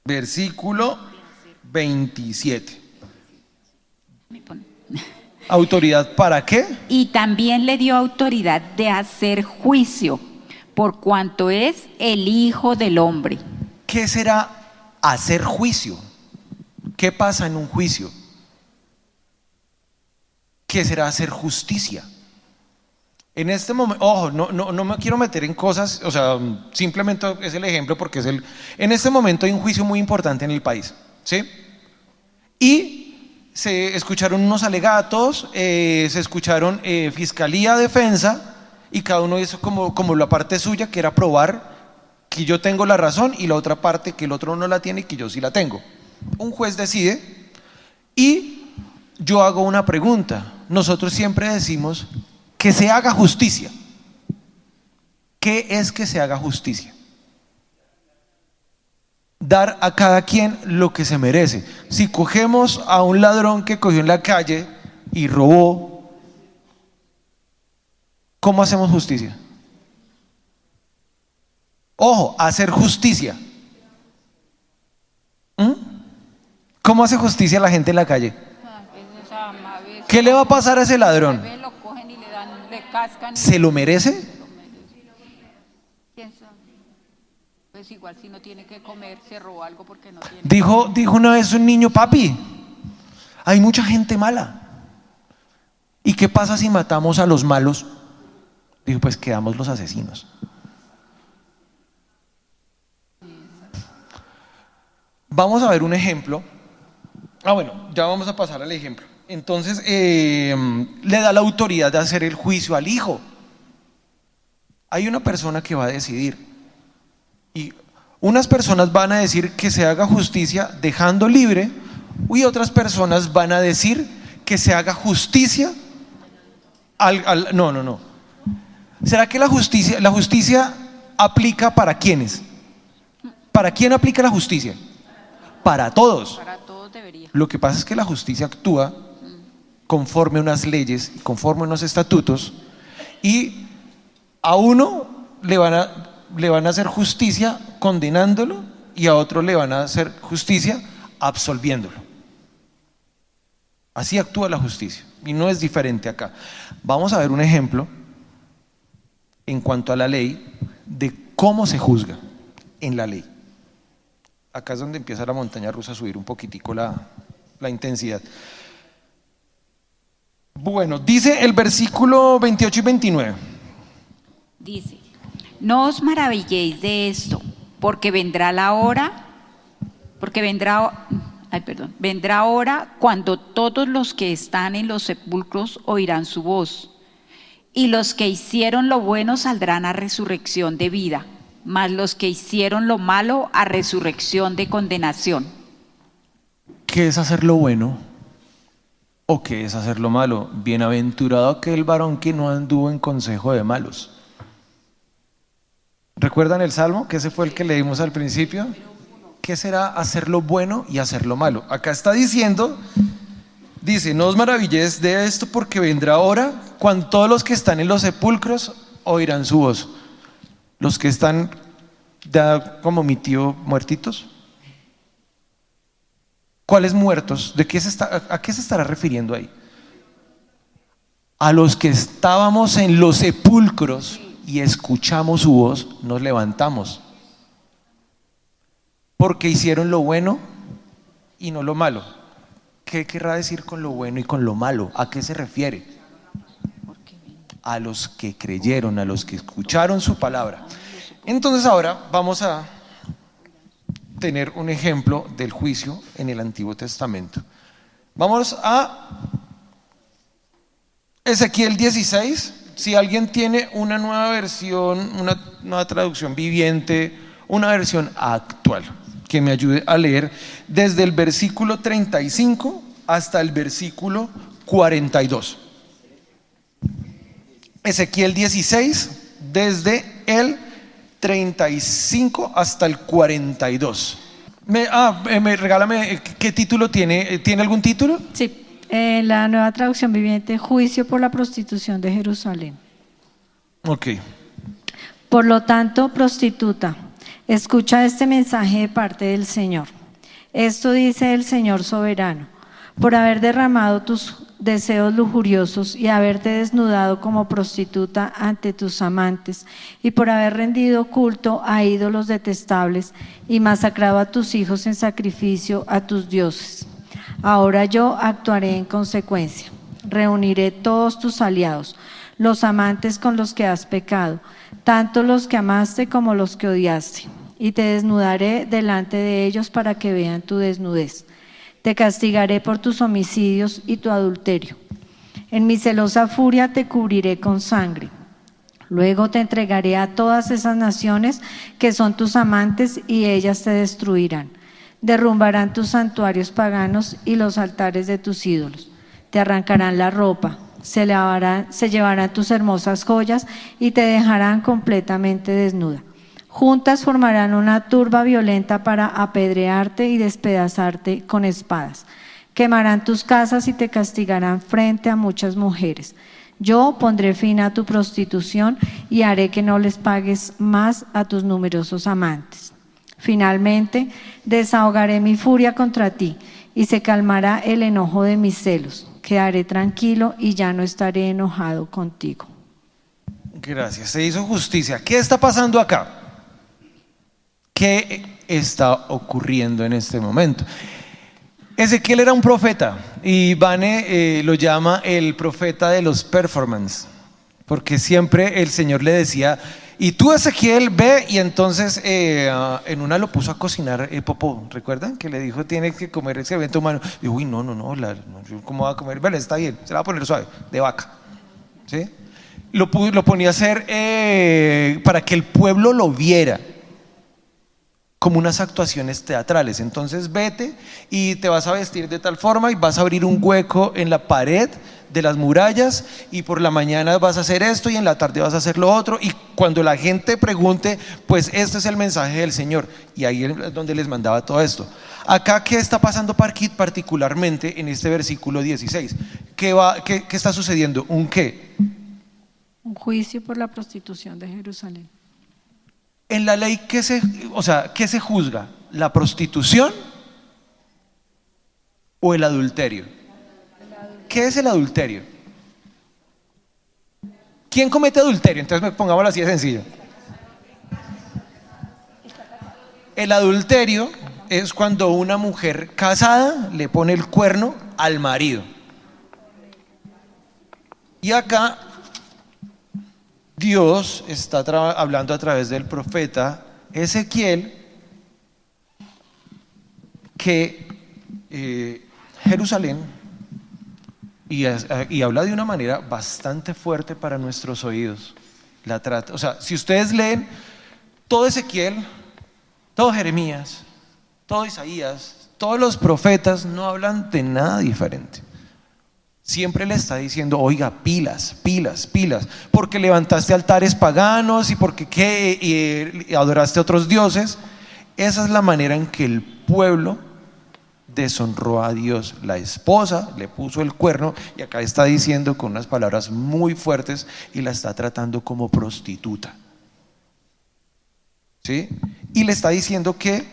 Versículo 27. ¿Autoridad para qué? Y también le dio autoridad de hacer juicio, por cuanto es el Hijo del Hombre. ¿Qué será hacer juicio? ¿Qué pasa en un juicio? ¿Qué será hacer justicia? En este momento, ojo, no me quiero meter en cosas, o sea, simplemente es el ejemplo porque en este momento hay un juicio muy importante en el país, ¿sí? Y se escucharon unos alegatos, se escucharon fiscalía, defensa, y cada uno hizo como la parte suya, que era probar que yo tengo la razón, y la otra parte que el otro no la tiene y que yo sí la tengo. Un juez decide y yo hago una pregunta. Nosotros siempre decimos que se haga justicia. ¿Qué es que se haga justicia? Dar a cada quien lo que se merece. Si cogemos a un ladrón que cogió en la calle y robó, ¿cómo hacemos justicia? Ojo, hacer justicia. ¿Cómo hace justicia la gente en la calle? ¿Qué le va a pasar a ese ladrón? ¿Se lo merece? Pues igual si no tiene que comer, se robó algo porque no tiene. Dijo una vez un niño: papi, Hay mucha gente mala. ¿Y qué pasa si matamos a los malos? Digo, pues quedamos los asesinos. Vamos a ver un ejemplo. Bueno, ya vamos a pasar al ejemplo. Entonces, le da la autoridad de hacer el juicio al hijo. Hay una persona que va a decidir. Y unas personas van a decir que se haga justicia dejando libre, y otras personas van a decir que se haga justicia no. ¿Será que la justicia aplica para quiénes? ¿Para quién aplica la justicia? Para todos. Para todos debería. Lo que pasa es que la justicia actúa conforme a unas leyes, conforme a unos estatutos, y a uno le van a hacer justicia condenándolo y a otro le van a hacer justicia absolviéndolo. Así actúa la justicia y no es diferente acá. Vamos a ver un ejemplo en cuanto a la ley de cómo se juzga en la ley. Acá es donde empieza la montaña rusa a subir un poquitico la intensidad. Bueno, dice el versículo 28 y 29. Dice: no os maravilléis de esto, porque vendrá hora cuando todos los que están en los sepulcros oirán su voz, y los que hicieron lo bueno saldrán a resurrección de vida, mas los que hicieron lo malo a resurrección de condenación. ¿Qué es hacer lo bueno o qué es hacer lo malo? Bienaventurado aquel varón que no anduvo en consejo de malos. ¿Recuerdan el Salmo? Que ese fue el que leímos al principio. ¿Qué será hacer lo bueno y hacer lo malo? Acá está diciendo, dice: no os maravilléis de esto, porque vendrá hora cuando todos los que están en los sepulcros oirán su voz. Los que están ya como mi tío muertitos. ¿Cuáles muertos? ¿A qué se estará refiriendo ahí? A los que estábamos en los sepulcros y escuchamos su voz, nos levantamos. Porque hicieron lo bueno y no lo malo. ¿Qué querrá decir con lo bueno y con lo malo? ¿A qué se refiere? A los que creyeron, a los que escucharon su palabra. Entonces ahora vamos a tener un ejemplo del juicio en el Antiguo Testamento. Vamos a Ezequiel 16. Si alguien tiene una nueva versión, una nueva traducción viviente, una versión actual, que me ayude a leer desde el versículo 35 hasta el versículo 42. Ezequiel 16, desde el 35 hasta el 42. Regálame, ¿qué título tiene? ¿Tiene algún título? Sí, la nueva traducción viviente: juicio por la prostitución de Jerusalén. Ok. Por lo tanto, prostituta, escucha este mensaje de parte del Señor. Esto dice el Señor soberano: por haber derramado tus deseos lujuriosos y haberte desnudado como prostituta ante tus amantes, y por haber rendido culto a ídolos detestables y masacrado a tus hijos en sacrificio a tus dioses. Ahora yo actuaré en consecuencia. Reuniré todos tus aliados, los amantes con los que has pecado, tanto los que amaste como los que odiaste, y te desnudaré delante de ellos para que vean tu desnudez. Te castigaré por tus homicidios y tu adulterio. En mi celosa furia te cubriré con sangre. Luego te entregaré a todas esas naciones que son tus amantes, y ellas te destruirán. Derrumbarán tus santuarios paganos y los altares de tus ídolos. Te arrancarán la ropa, se llevarán tus hermosas joyas y te dejarán completamente desnuda. Juntas formarán una turba violenta para apedrearte y despedazarte con espadas. Quemarán tus casas y te castigarán frente a muchas mujeres. Yo pondré fin a tu prostitución y haré que no les pagues más a tus numerosos amantes. Finalmente, desahogaré mi furia contra ti y se calmará el enojo de mis celos. Quedaré tranquilo y ya no estaré enojado contigo. Gracias. Se hizo justicia. ¿Qué está pasando acá? ¿Qué está ocurriendo en este momento? Ezequiel era un profeta y Vane lo llama el profeta de los performance, porque siempre el Señor le decía: y tú, Ezequiel, ve. Y entonces en una lo puso a cocinar popó. ¿Recuerdan? Que le dijo: tienes que comer excremento humano. Y dijo: uy, no, ¿cómo va a comer? Vale, está bien, se la va a poner suave, de vaca. ¿Sí? Lo ponía a hacer para que el pueblo lo viera, como unas actuaciones teatrales. Entonces vete y te vas a vestir de tal forma y vas a abrir un hueco en la pared de las murallas, y por la mañana vas a hacer esto y en la tarde vas a hacer lo otro, y cuando la gente pregunte, pues este es el mensaje del Señor. Y ahí es donde les mandaba todo esto. Acá, ¿qué está pasando particularmente en este versículo 16? ¿Qué está sucediendo? ¿Un qué? Un juicio por la prostitución de Jerusalén. En la ley, ¿qué se juzga? ¿La prostitución o el adulterio? ¿Qué es el adulterio? ¿Quién comete adulterio? Entonces pongámoslo así de sencillo. El adulterio es cuando una mujer casada le pone el cuerno al marido. Y acá Dios está hablando a través del profeta Ezequiel que Jerusalén, y habla de una manera bastante fuerte para nuestros oídos, la trata. O sea, si ustedes leen todo Ezequiel, todo Jeremías, todo Isaías, todos los profetas no hablan de nada diferente. Siempre le está diciendo: oiga, pilas, pilas, pilas, porque levantaste altares paganos y porque adoraste a otros dioses. Esa es la manera en que el pueblo deshonró a Dios. La esposa le puso el cuerno, y acá está diciendo con unas palabras muy fuertes, y la está tratando como prostituta. ¿Sí? Y le está diciendo que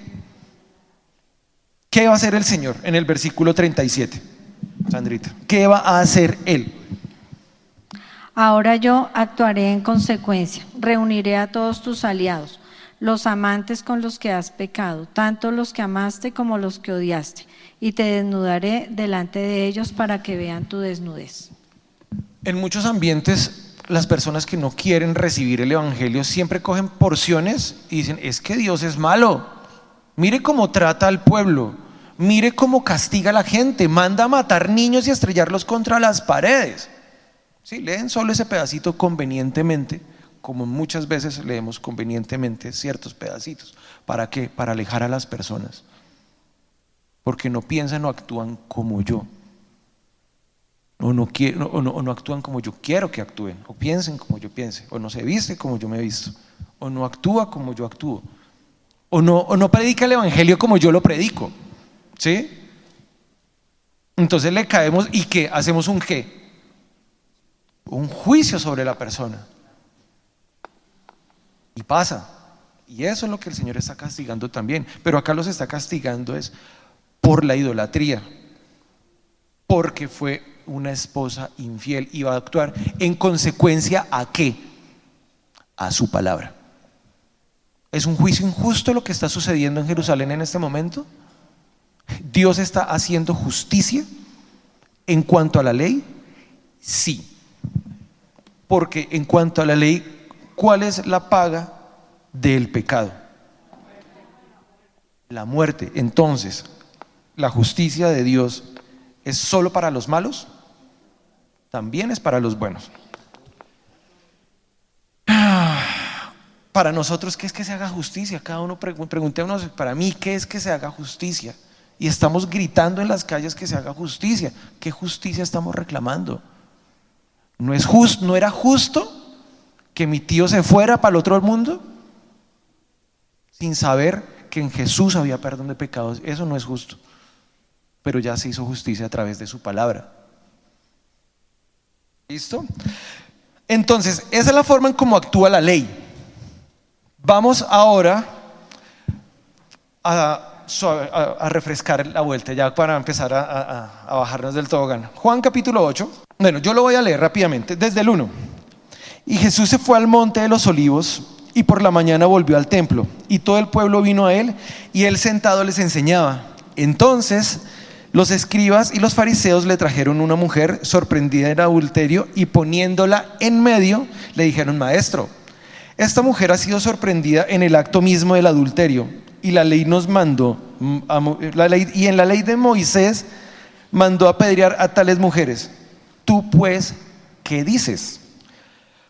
¿qué va a hacer el Señor en el versículo 37? Sandrita, ¿qué va a hacer Él? Ahora yo actuaré en consecuencia, reuniré a todos tus aliados, los amantes con los que has pecado, tanto los que amaste como los que odiaste, y te desnudaré delante de ellos para que vean tu desnudez. En muchos ambientes, las personas que no quieren recibir el evangelio siempre cogen porciones y dicen: es que Dios es malo, mire cómo trata al pueblo, mire cómo castiga a la gente, manda a matar niños y estrellarlos contra las paredes. Sí, leen solo ese pedacito convenientemente, como muchas veces leemos convenientemente ciertos pedacitos. ¿Para qué? Para alejar a las personas, porque no piensan o actúan como yo, o no actúan como yo quiero que actúen, o piensen como yo piense, o no se viste como yo me he visto, o no actúa como yo actúo, o no predica el evangelio como yo lo predico. ¿Sí? Entonces le caemos, ¿y qué? Hacemos un qué, un juicio sobre la persona, y pasa. Y eso es lo que el Señor está castigando también. Pero acá los está castigando es por la idolatría, porque fue una esposa infiel, y va a actuar en consecuencia ¿a qué? A su palabra. ¿Es un juicio injusto lo que está sucediendo en Jerusalén en este momento? ¿Dios está haciendo justicia en cuanto a la ley? Sí, porque en cuanto a la ley, ¿cuál es la paga del pecado? La muerte. Entonces, ¿la justicia de Dios es solo para los malos? También es para los buenos. Para nosotros, ¿qué es que se haga justicia? Cada uno preguntémonos: para mí, ¿qué es que se haga justicia? Y estamos gritando en las calles que se haga justicia. ¿Qué justicia estamos reclamando? ¿No era justo que mi tío se fuera para el otro mundo sin saber que en Jesús había perdón de pecados? Eso no es justo, pero ya se hizo justicia a través de su palabra. ¿Listo? Entonces, esa es la forma en cómo actúa la ley. Vamos ahora a refrescar la vuelta, ya para empezar a bajarnos del tobogán. Juan capítulo 8. Bueno, yo lo voy a leer rápidamente desde el 1. Y Jesús se fue al monte de los olivos, y por la mañana volvió al templo, y todo el pueblo vino a él, y él sentado les enseñaba. Entonces Los escribas y los fariseos le trajeron una mujer sorprendida en adulterio y poniéndola en medio le dijeron: Maestro, esta mujer ha sido sorprendida en el acto mismo del adulterio y la ley nos mandó, y en la ley de Moisés mandó apedrear a tales mujeres. Tú pues, ¿qué dices?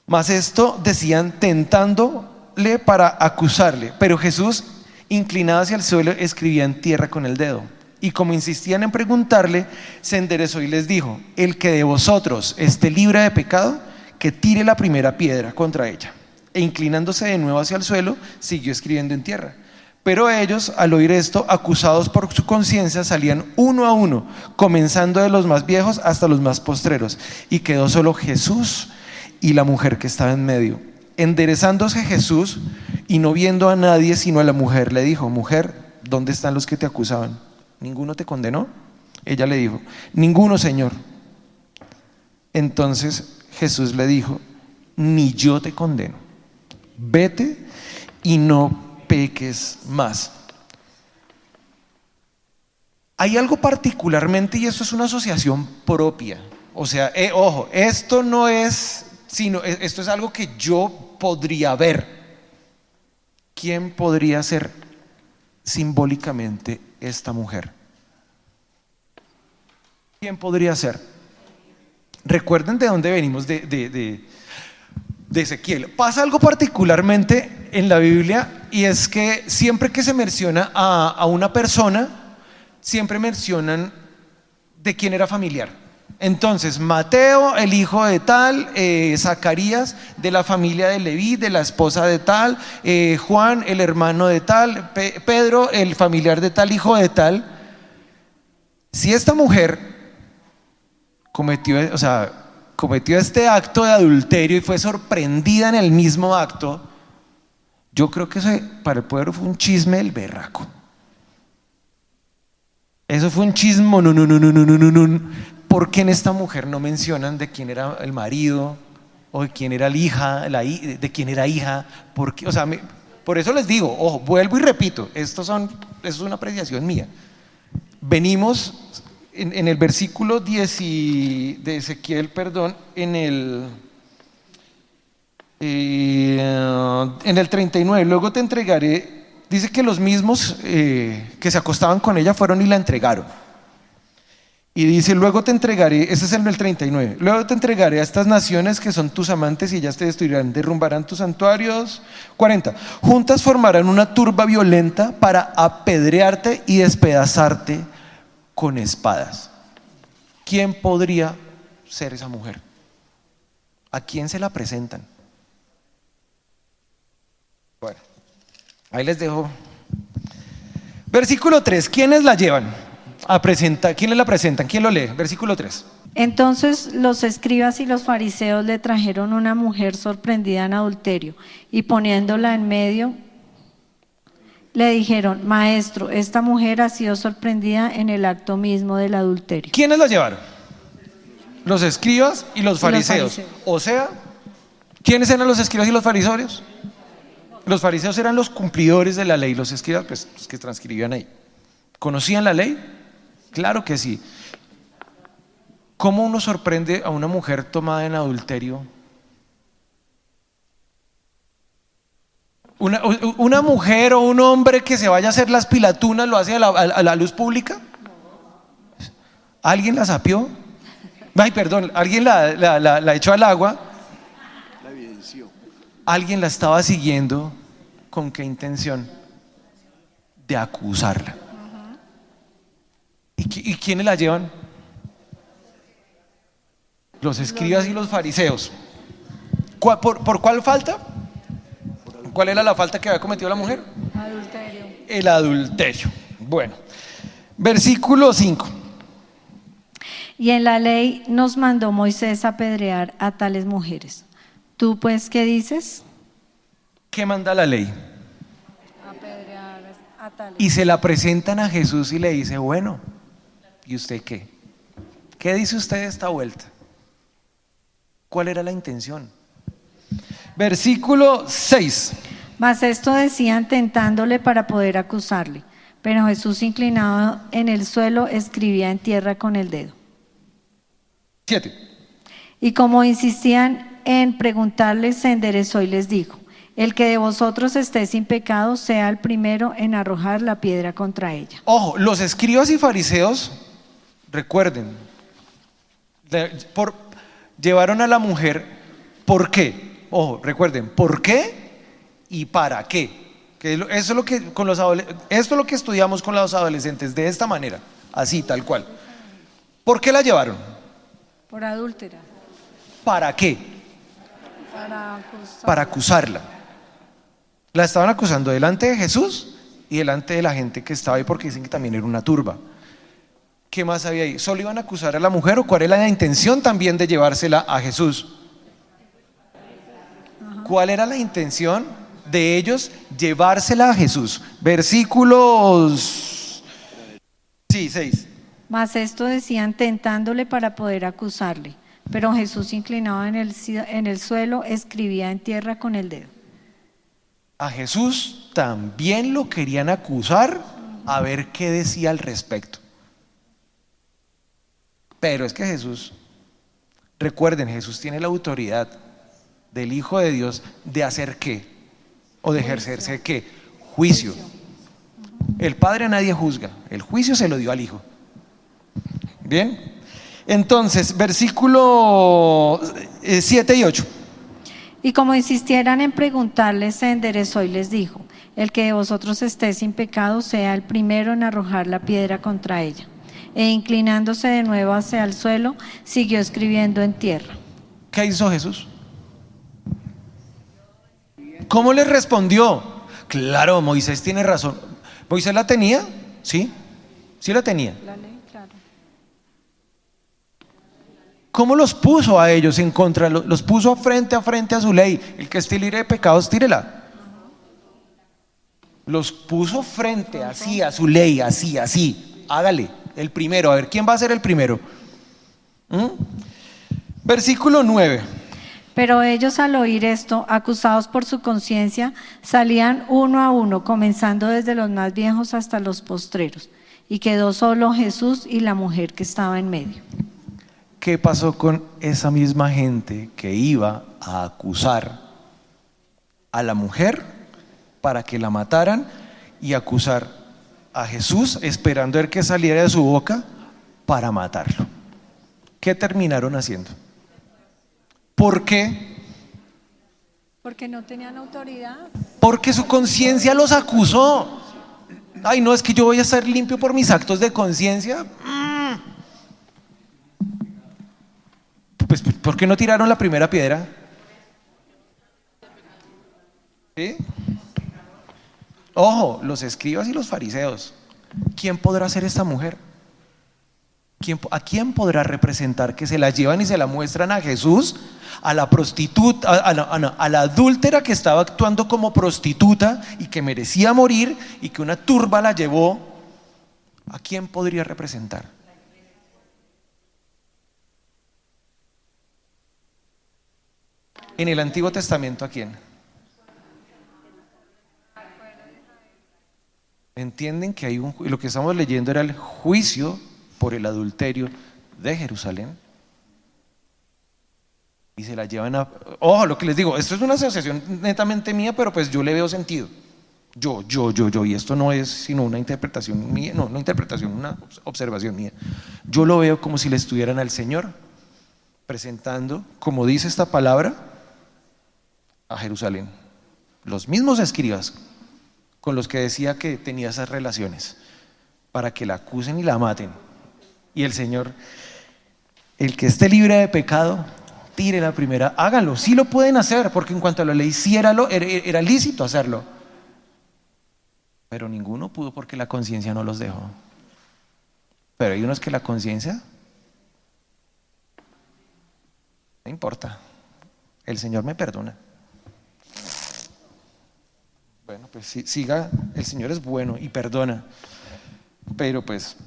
Mas esto decían tentándole para acusarle, pero Jesús, inclinado hacia el suelo, escribía en tierra con el dedo. Y como insistían en preguntarle, se enderezó y les dijo: el que de vosotros esté libre de pecado, que tire la primera piedra contra ella. E inclinándose de nuevo hacia el suelo, siguió escribiendo en tierra. Pero ellos, al oír esto, acusados por su conciencia, salían uno a uno, comenzando de los más viejos hasta los más postreros. Y quedó solo Jesús y la mujer que estaba en medio. Enderezándose Jesús y no viendo a nadie sino a la mujer, le dijo: Mujer, ¿dónde están los que te acusaban? ¿Ninguno te condenó? Ella le dijo: Ninguno, Señor. Entonces Jesús le dijo: Ni yo te condeno. Vete y no peques más. Hay algo particularmente, y esto es una asociación propia. O sea, ojo, esto no es, sino esto es algo que yo podría ver. ¿Quién podría ser simbólicamente esta mujer? ¿Quién podría ser? Recuerden de dónde venimos, de Ezequiel. Pasa algo particularmente en la Biblia, y es que siempre que se menciona a una persona, siempre mencionan de quién era familiar. Entonces, Mateo, el hijo de tal, Zacarías, de la familia de Leví, de la esposa de tal, Juan, el hermano de tal, Pedro, el familiar de tal, hijo de tal. Si esta mujer cometió este acto de adulterio y fue sorprendida en el mismo acto, yo creo que eso para el pueblo fue un chisme del berraco. Eso fue un chisme, no. ¿Por qué en esta mujer no mencionan de quién era el marido o de quién era la hija, de quién era hija? Porque, o sea, por eso les digo, ojo, vuelvo y repito, esto es una apreciación mía. Venimos en el versículo 10 de Ezequiel, perdón, en el 39, luego te entregaré. Dice que los mismos que se acostaban con ella fueron y la entregaron. Y dice: luego te entregaré, ese es el 39, luego te entregaré a estas naciones que son tus amantes y ellas te destruirán, derrumbarán tus santuarios. 40, juntas formarán una turba violenta para apedrearte y despedazarte con espadas. ¿Quién podría ser esa mujer? ¿A quién se la presentan? Bueno, ahí les dejo. Versículo 3, ¿quiénes la llevan a presentar? ¿Quiénes la presentan? ¿Quién lo lee? Versículo 3. Entonces los escribas y los fariseos le trajeron una mujer sorprendida en adulterio y poniéndola en medio le dijeron: Maestro, esta mujer ha sido sorprendida en el acto mismo del adulterio. ¿Quiénes la llevaron? Los escribas y los fariseos. O sea, ¿quiénes eran los escribas y los fariseos? Los fariseos eran los cumplidores de la ley, los escribas, pues, los que transcribían ahí. ¿Conocían la ley? Claro que sí. ¿Cómo uno sorprende a una mujer tomada en adulterio? Una mujer o un hombre que se vaya a hacer las pilatunas lo hace a la luz pública. ¿Alguien la sapió? Ay, perdón, alguien la echó al agua. La evidenció. Alguien la estaba siguiendo. ¿Con qué intención? De acusarla. ¿Y quiénes la llevan? Los escribas y los fariseos. ¿Por cuál falta? ¿Cuál era la falta que había cometido la mujer? Adulterio. El adulterio. Bueno, versículo 5. Y en la ley nos mandó Moisés apedrear a tales mujeres. ¿Tú pues qué dices? ¿Qué manda la ley? Apedrear a tales. Y se la presentan a Jesús y le dice: bueno, ¿y usted qué? ¿Qué dice usted de esta vuelta? ¿Cuál era la intención? Versículo 6. Mas esto decían tentándole para poder acusarle. Pero Jesús, inclinado en el suelo, escribía en tierra con el dedo. 7. Y como insistían en preguntarle, se enderezó y les dijo: el que de vosotros esté sin pecado sea el primero en arrojar la piedra contra ella. Ojo, los escribas y fariseos, recuerden, llevaron a la mujer, ¿por qué? Ojo, recuerden, ¿por qué y para qué? Eso es lo que esto es lo que estudiamos con los adolescentes, de esta manera, así, tal cual. ¿Por qué la llevaron? Por adúltera. ¿Para qué? Para acusarla. La estaban acusando delante de Jesús y delante de la gente que estaba ahí, porque dicen que también era una turba. ¿Qué más había ahí? ¿Solo iban a acusar a la mujer o cuál era la intención también de llevársela a Jesús? ¿Cuál era la intención de ellos llevársela a Jesús? Versículos 6. Mas esto decían tentándole para poder acusarle. Pero Jesús, inclinado en el suelo, escribía en tierra con el dedo. A Jesús también lo querían acusar, a ver qué decía al respecto. Pero es que Jesús, recuerden, Jesús tiene la autoridad del Hijo de Dios de hacer qué, o de ejercerse qué, juicio. El Padre a nadie juzga, el juicio se lo dio al Hijo. Bien, entonces versículo 7 y 8. Y como insistieran en preguntarle, se enderezó y les dijo: el que de vosotros esté sin pecado sea el primero en arrojar la piedra contra ella. E inclinándose de nuevo hacia el suelo, siguió escribiendo en tierra. ¿Qué hizo Jesús? ¿Cómo les respondió? Claro, Moisés tiene razón. ¿Moisés la tenía? Sí, sí la tenía. La ley, claro. ¿Cómo los puso a ellos en contra? Los puso frente a su ley. El que esté libre de pecados, tírela. Los puso frente así a su ley, así. Hágale, el primero. A ver, ¿quién va a ser el primero? Versículo 9. Pero ellos, al oír esto, acusados por su conciencia, salían uno a uno, comenzando desde los más viejos hasta los postreros. Y quedó solo Jesús y la mujer que estaba en medio. ¿Qué pasó con esa misma gente que iba a acusar a la mujer para que la mataran y acusar a Jesús, esperando ver que saliera de su boca para matarlo? ¿Qué terminaron haciendo? ¿Por qué? Porque no tenían autoridad. Porque su conciencia los acusó. Ay, no, es que yo voy a estar limpio por mis actos de conciencia. Pues, ¿por qué no tiraron la primera piedra? ¿Sí? Ojo, los escribas y los fariseos. ¿Quién podrá ser esta mujer? ¿A quién podrá representar? Que se la llevan y se la muestran a Jesús, a la prostituta, a la adúltera que estaba actuando como prostituta y que merecía morir y que una turba la llevó. ¿A quién podría representar? En el Antiguo Testamento, ¿a quién? ¿Entienden que hay lo que estamos leyendo era el juicio por el adulterio de Jerusalén? Y se la llevan a... Ojo, lo que les digo, esto es una asociación netamente mía, pero pues yo le veo sentido. Yo, y esto no es sino una interpretación mía, no interpretación, una observación mía. Yo lo veo como si le estuvieran al Señor presentando, como dice esta palabra, a Jerusalén. Los mismos escribas con los que decía que tenía esas relaciones, para que la acusen y la maten. Y el Señor, el que esté libre de pecado, tire la primera. Háganlo, sí lo pueden hacer, porque en cuanto a la ley sí era lícito hacerlo. Pero ninguno pudo porque la conciencia no los dejó. Pero hay unos que la conciencia no importa, el Señor me perdona. Bueno, pues siga, el Señor es bueno y perdona, pero pues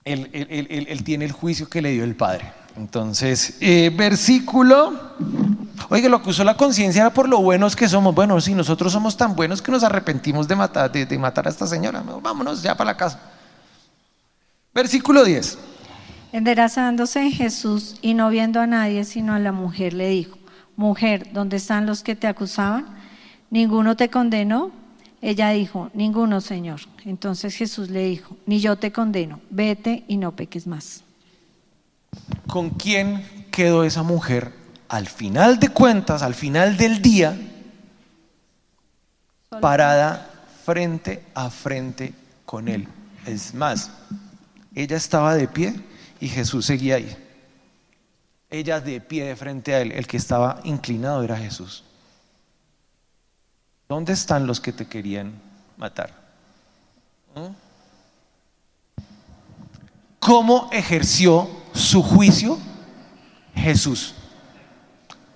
Él tiene el juicio que le dio el Padre. Entonces, versículo Oiga, lo acusó la conciencia era por lo buenos que somos. Bueno, sí, nosotros somos tan buenos que nos arrepentimos de matar a esta señora. Vámonos ya para la casa. Versículo 10. Enderezándose Jesús y no viendo a nadie sino a la mujer, le dijo: Mujer, ¿dónde están los que te acusaban? ¿Ninguno te condenó? Ella dijo: Ninguno, Señor. Entonces Jesús le dijo: Ni yo te condeno, vete y no peques más. ¿Con quién quedó esa mujer al final de cuentas, al final del día, parada frente a frente con él? Es más, ella estaba de pie y Jesús seguía ahí. Ella de pie de frente a él, el que estaba inclinado era Jesús. ¿Dónde están los que te querían matar? ¿Cómo ejerció su juicio Jesús?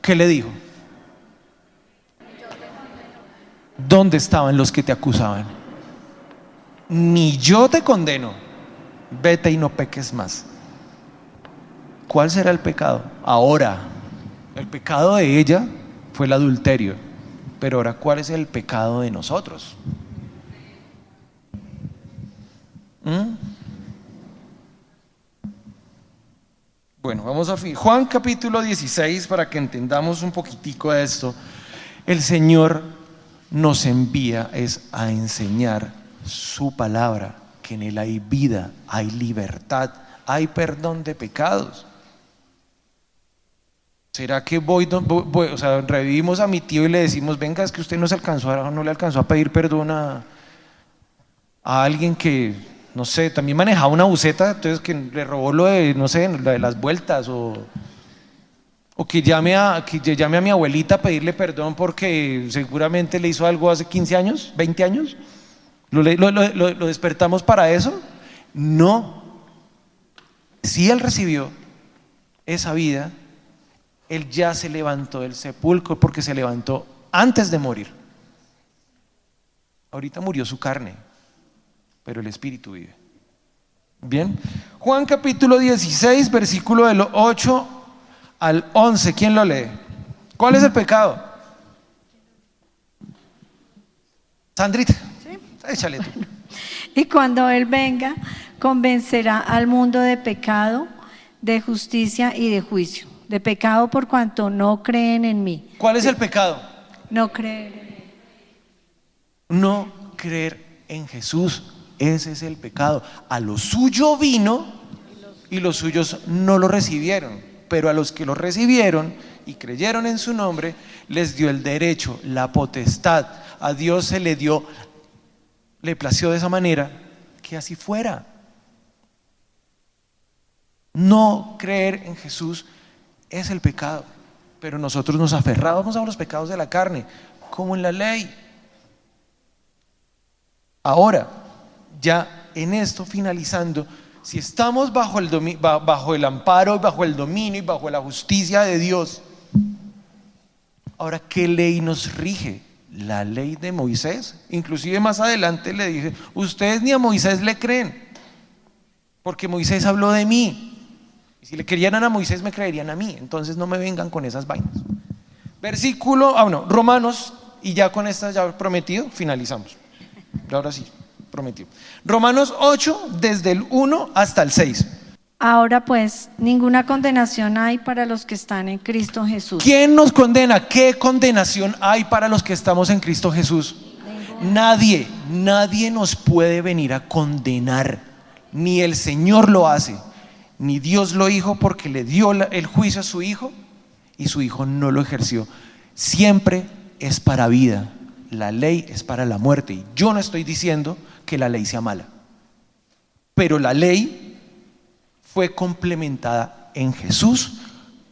¿Qué le dijo? ¿Dónde estaban los que te acusaban? Ni yo te condeno, vete y no peques más. ¿Cuál será el pecado? Ahora, el pecado de ella fue el adulterio, pero ahora, ¿cuál es el pecado de nosotros? Bueno, vamos a Juan capítulo 16 para que entendamos un poquitico de esto. El Señor nos envía a enseñar su palabra, que en Él hay vida, hay libertad, hay perdón de pecados. ¿Será que revivimos a mi tío y le decimos: venga, es que usted no le alcanzó a pedir perdón a alguien que, no sé, también manejaba una buseta, entonces que le robó lo de, no sé, lo de las vueltas, o que llame a mi abuelita a pedirle perdón porque seguramente le hizo algo hace 15 años, 20 años? ¿Lo despertamos para eso? No. Si él recibió esa vida, él ya se levantó del sepulcro, porque se levantó antes de morir. Ahorita murió su carne, pero el espíritu vive. Bien, Juan capítulo 16, versículo del 8 al 11, ¿quién lo lee? ¿Cuál es el pecado? Sandrita, ¿sí? Échale tú. Y cuando Él venga, convencerá al mundo de pecado, de justicia y de juicio. De pecado por cuanto no creen en mí. ¿Cuál es el pecado? No creer en mí. No creer en Jesús. Ese es el pecado. A lo suyo vino y los suyos no lo recibieron, pero a los que lo recibieron y creyeron en su nombre, les dio el derecho, la potestad. A Dios se le plació de esa manera que así fuera. No creer en Jesús es el pecado, pero nosotros nos aferramos a los pecados de la carne, como en la ley. Ahora, ya en esto finalizando, si estamos bajo el amparo, bajo el dominio y bajo la justicia de Dios, ahora, ¿qué ley nos rige? La ley de Moisés. Inclusive más adelante le dice: ustedes ni a Moisés le creen, porque Moisés habló de mí. Y si le creyeran a Moisés, me creerían a mí. Entonces no me vengan con esas vainas. Romanos, y ya con esta ya prometido, finalizamos. Ahora sí, prometido. Romanos 8, desde el 1 hasta el 6. Ahora pues, ninguna condenación hay para los que están en Cristo Jesús. ¿Quién nos condena? ¿Qué condenación hay para los que estamos en Cristo Jesús? Nadie nos puede venir a condenar. Ni el Señor lo hace, ni Dios lo dijo, porque le dio el juicio a su Hijo y su Hijo no lo ejerció. Siempre es para vida. La ley es para la muerte. Y yo no estoy diciendo que la ley sea mala, pero la ley fue complementada en Jesús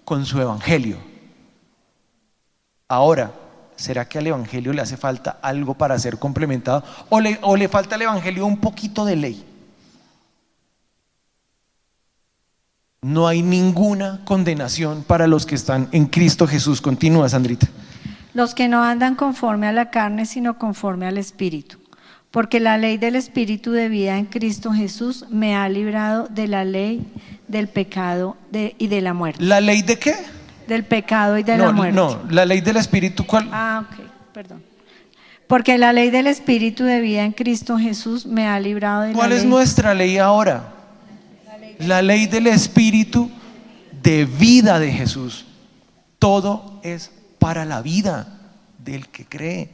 con su evangelio. Ahora, ¿será que al evangelio le hace falta algo para ser complementado? ¿O le falta al evangelio un poquito de ley? No hay ninguna condenación para los que están en Cristo Jesús. Continúa, Sandrita. Los que no andan conforme a la carne, sino conforme al Espíritu. Porque la ley del Espíritu de vida en Cristo Jesús me ha librado de la ley del pecado y de la muerte. ¿La ley de qué? del pecado y de la muerte. No, la ley del Espíritu, ¿cuál? Ah, ok, perdón. Porque la ley del Espíritu de vida en Cristo Jesús me ha librado de la ley. ¿Cuál es nuestra ley ahora? La ley del Espíritu de vida de Jesús. Todo es para la vida del que cree.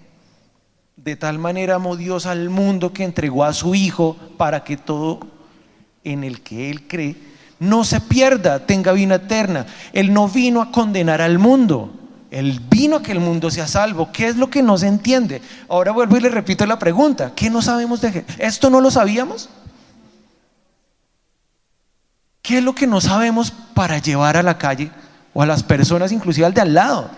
De tal manera amó Dios al mundo que entregó a su Hijo para que todo en el que Él cree no se pierda, tenga vida eterna. Él no vino a condenar al mundo, Él vino a que el mundo sea salvo. ¿Qué es lo que no se entiende? Ahora vuelvo y le repito la pregunta: ¿qué no sabemos de Jesús? ¿Esto no lo sabíamos? ¿Qué es lo que no sabemos para llevar a la calle o a las personas, inclusive al de al lado?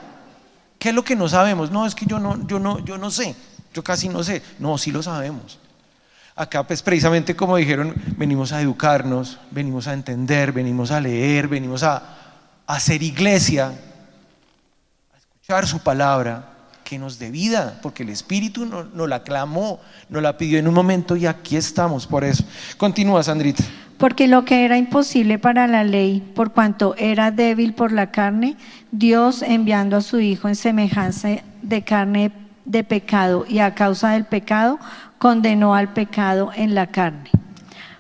¿Qué es lo que no sabemos? No, es que yo no sé, yo casi no sé. No, sí lo sabemos. Acá pues precisamente como dijeron, venimos a educarnos, venimos a entender, venimos a leer, venimos a hacer iglesia, a escuchar su palabra que nos dé vida, porque el Espíritu nos la clamó, nos la pidió en un momento y aquí estamos por eso. Continúa, Sandrita. Porque lo que era imposible para la ley, por cuanto era débil por la carne, Dios, enviando a su Hijo en semejanza de carne de pecado y a causa del pecado, condenó al pecado en la carne,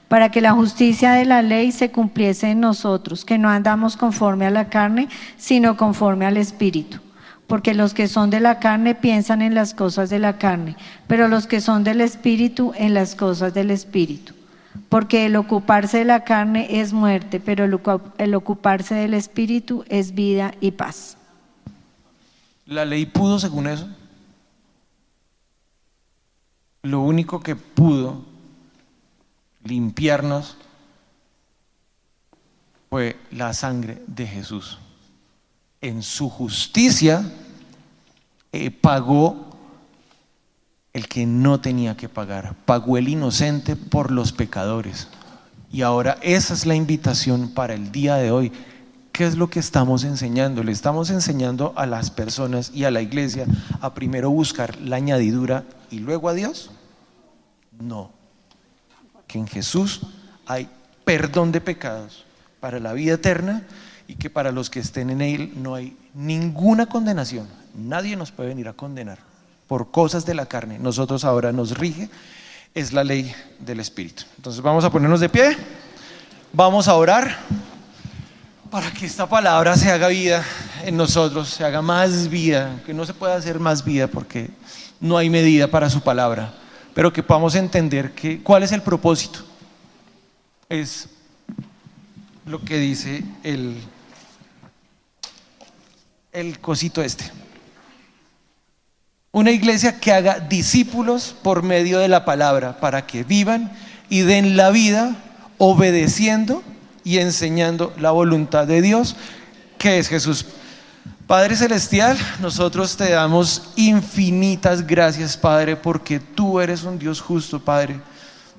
para que la justicia de la ley se cumpliese en nosotros, que no andamos conforme a la carne, sino conforme al Espíritu. Porque los que son de la carne piensan en las cosas de la carne, pero los que son del Espíritu en las cosas del Espíritu. Porque el ocuparse de la carne es muerte, pero el ocuparse del Espíritu es vida y paz. ¿La ley pudo según eso? Lo único que pudo limpiarnos fue la sangre de Jesús. En su justicia pagó el que no tenía que pagar, pagó el inocente por los pecadores. Y ahora esa es la invitación para el día de hoy. ¿Qué es lo que estamos enseñando? Le estamos enseñando a las personas y a la iglesia a primero buscar la añadidura y luego a Dios. No, que en Jesús hay perdón de pecados para la vida eterna y que para los que estén en Él no hay ninguna condenación. Nadie nos puede venir a condenar por cosas de la carne. Nosotros ahora nos rige, es la ley del Espíritu. Entonces vamos a ponernos de pie, vamos a orar para que esta palabra se haga vida en nosotros, se haga más vida, que no se pueda hacer más vida porque no hay medida para su palabra, pero que podamos entender cuál es el propósito. Es lo que dice el cosito este. Una iglesia que haga discípulos por medio de la palabra para que vivan y den la vida obedeciendo y enseñando la voluntad de Dios, que es Jesús. Padre Celestial, nosotros te damos infinitas gracias, Padre, porque tú eres un Dios justo, Padre.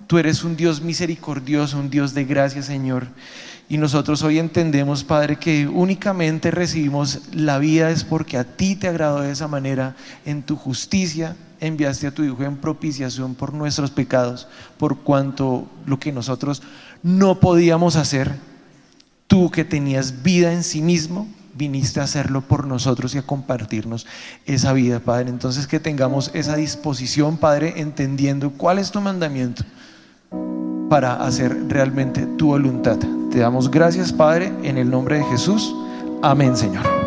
Tú eres un Dios misericordioso, un Dios de gracia, Señor. Y nosotros hoy entendemos, Padre, que únicamente recibimos la vida es porque a ti te agradó de esa manera. En tu justicia enviaste a tu Hijo en propiciación por nuestros pecados, por cuanto lo que nosotros no podíamos hacer, tú que tenías vida en sí mismo, viniste a hacerlo por nosotros y a compartirnos esa vida, Padre. Entonces que tengamos esa disposición, Padre, entendiendo cuál es tu mandamiento para hacer realmente tu voluntad. Te damos gracias, Padre, en el nombre de Jesús. Amén, Señor.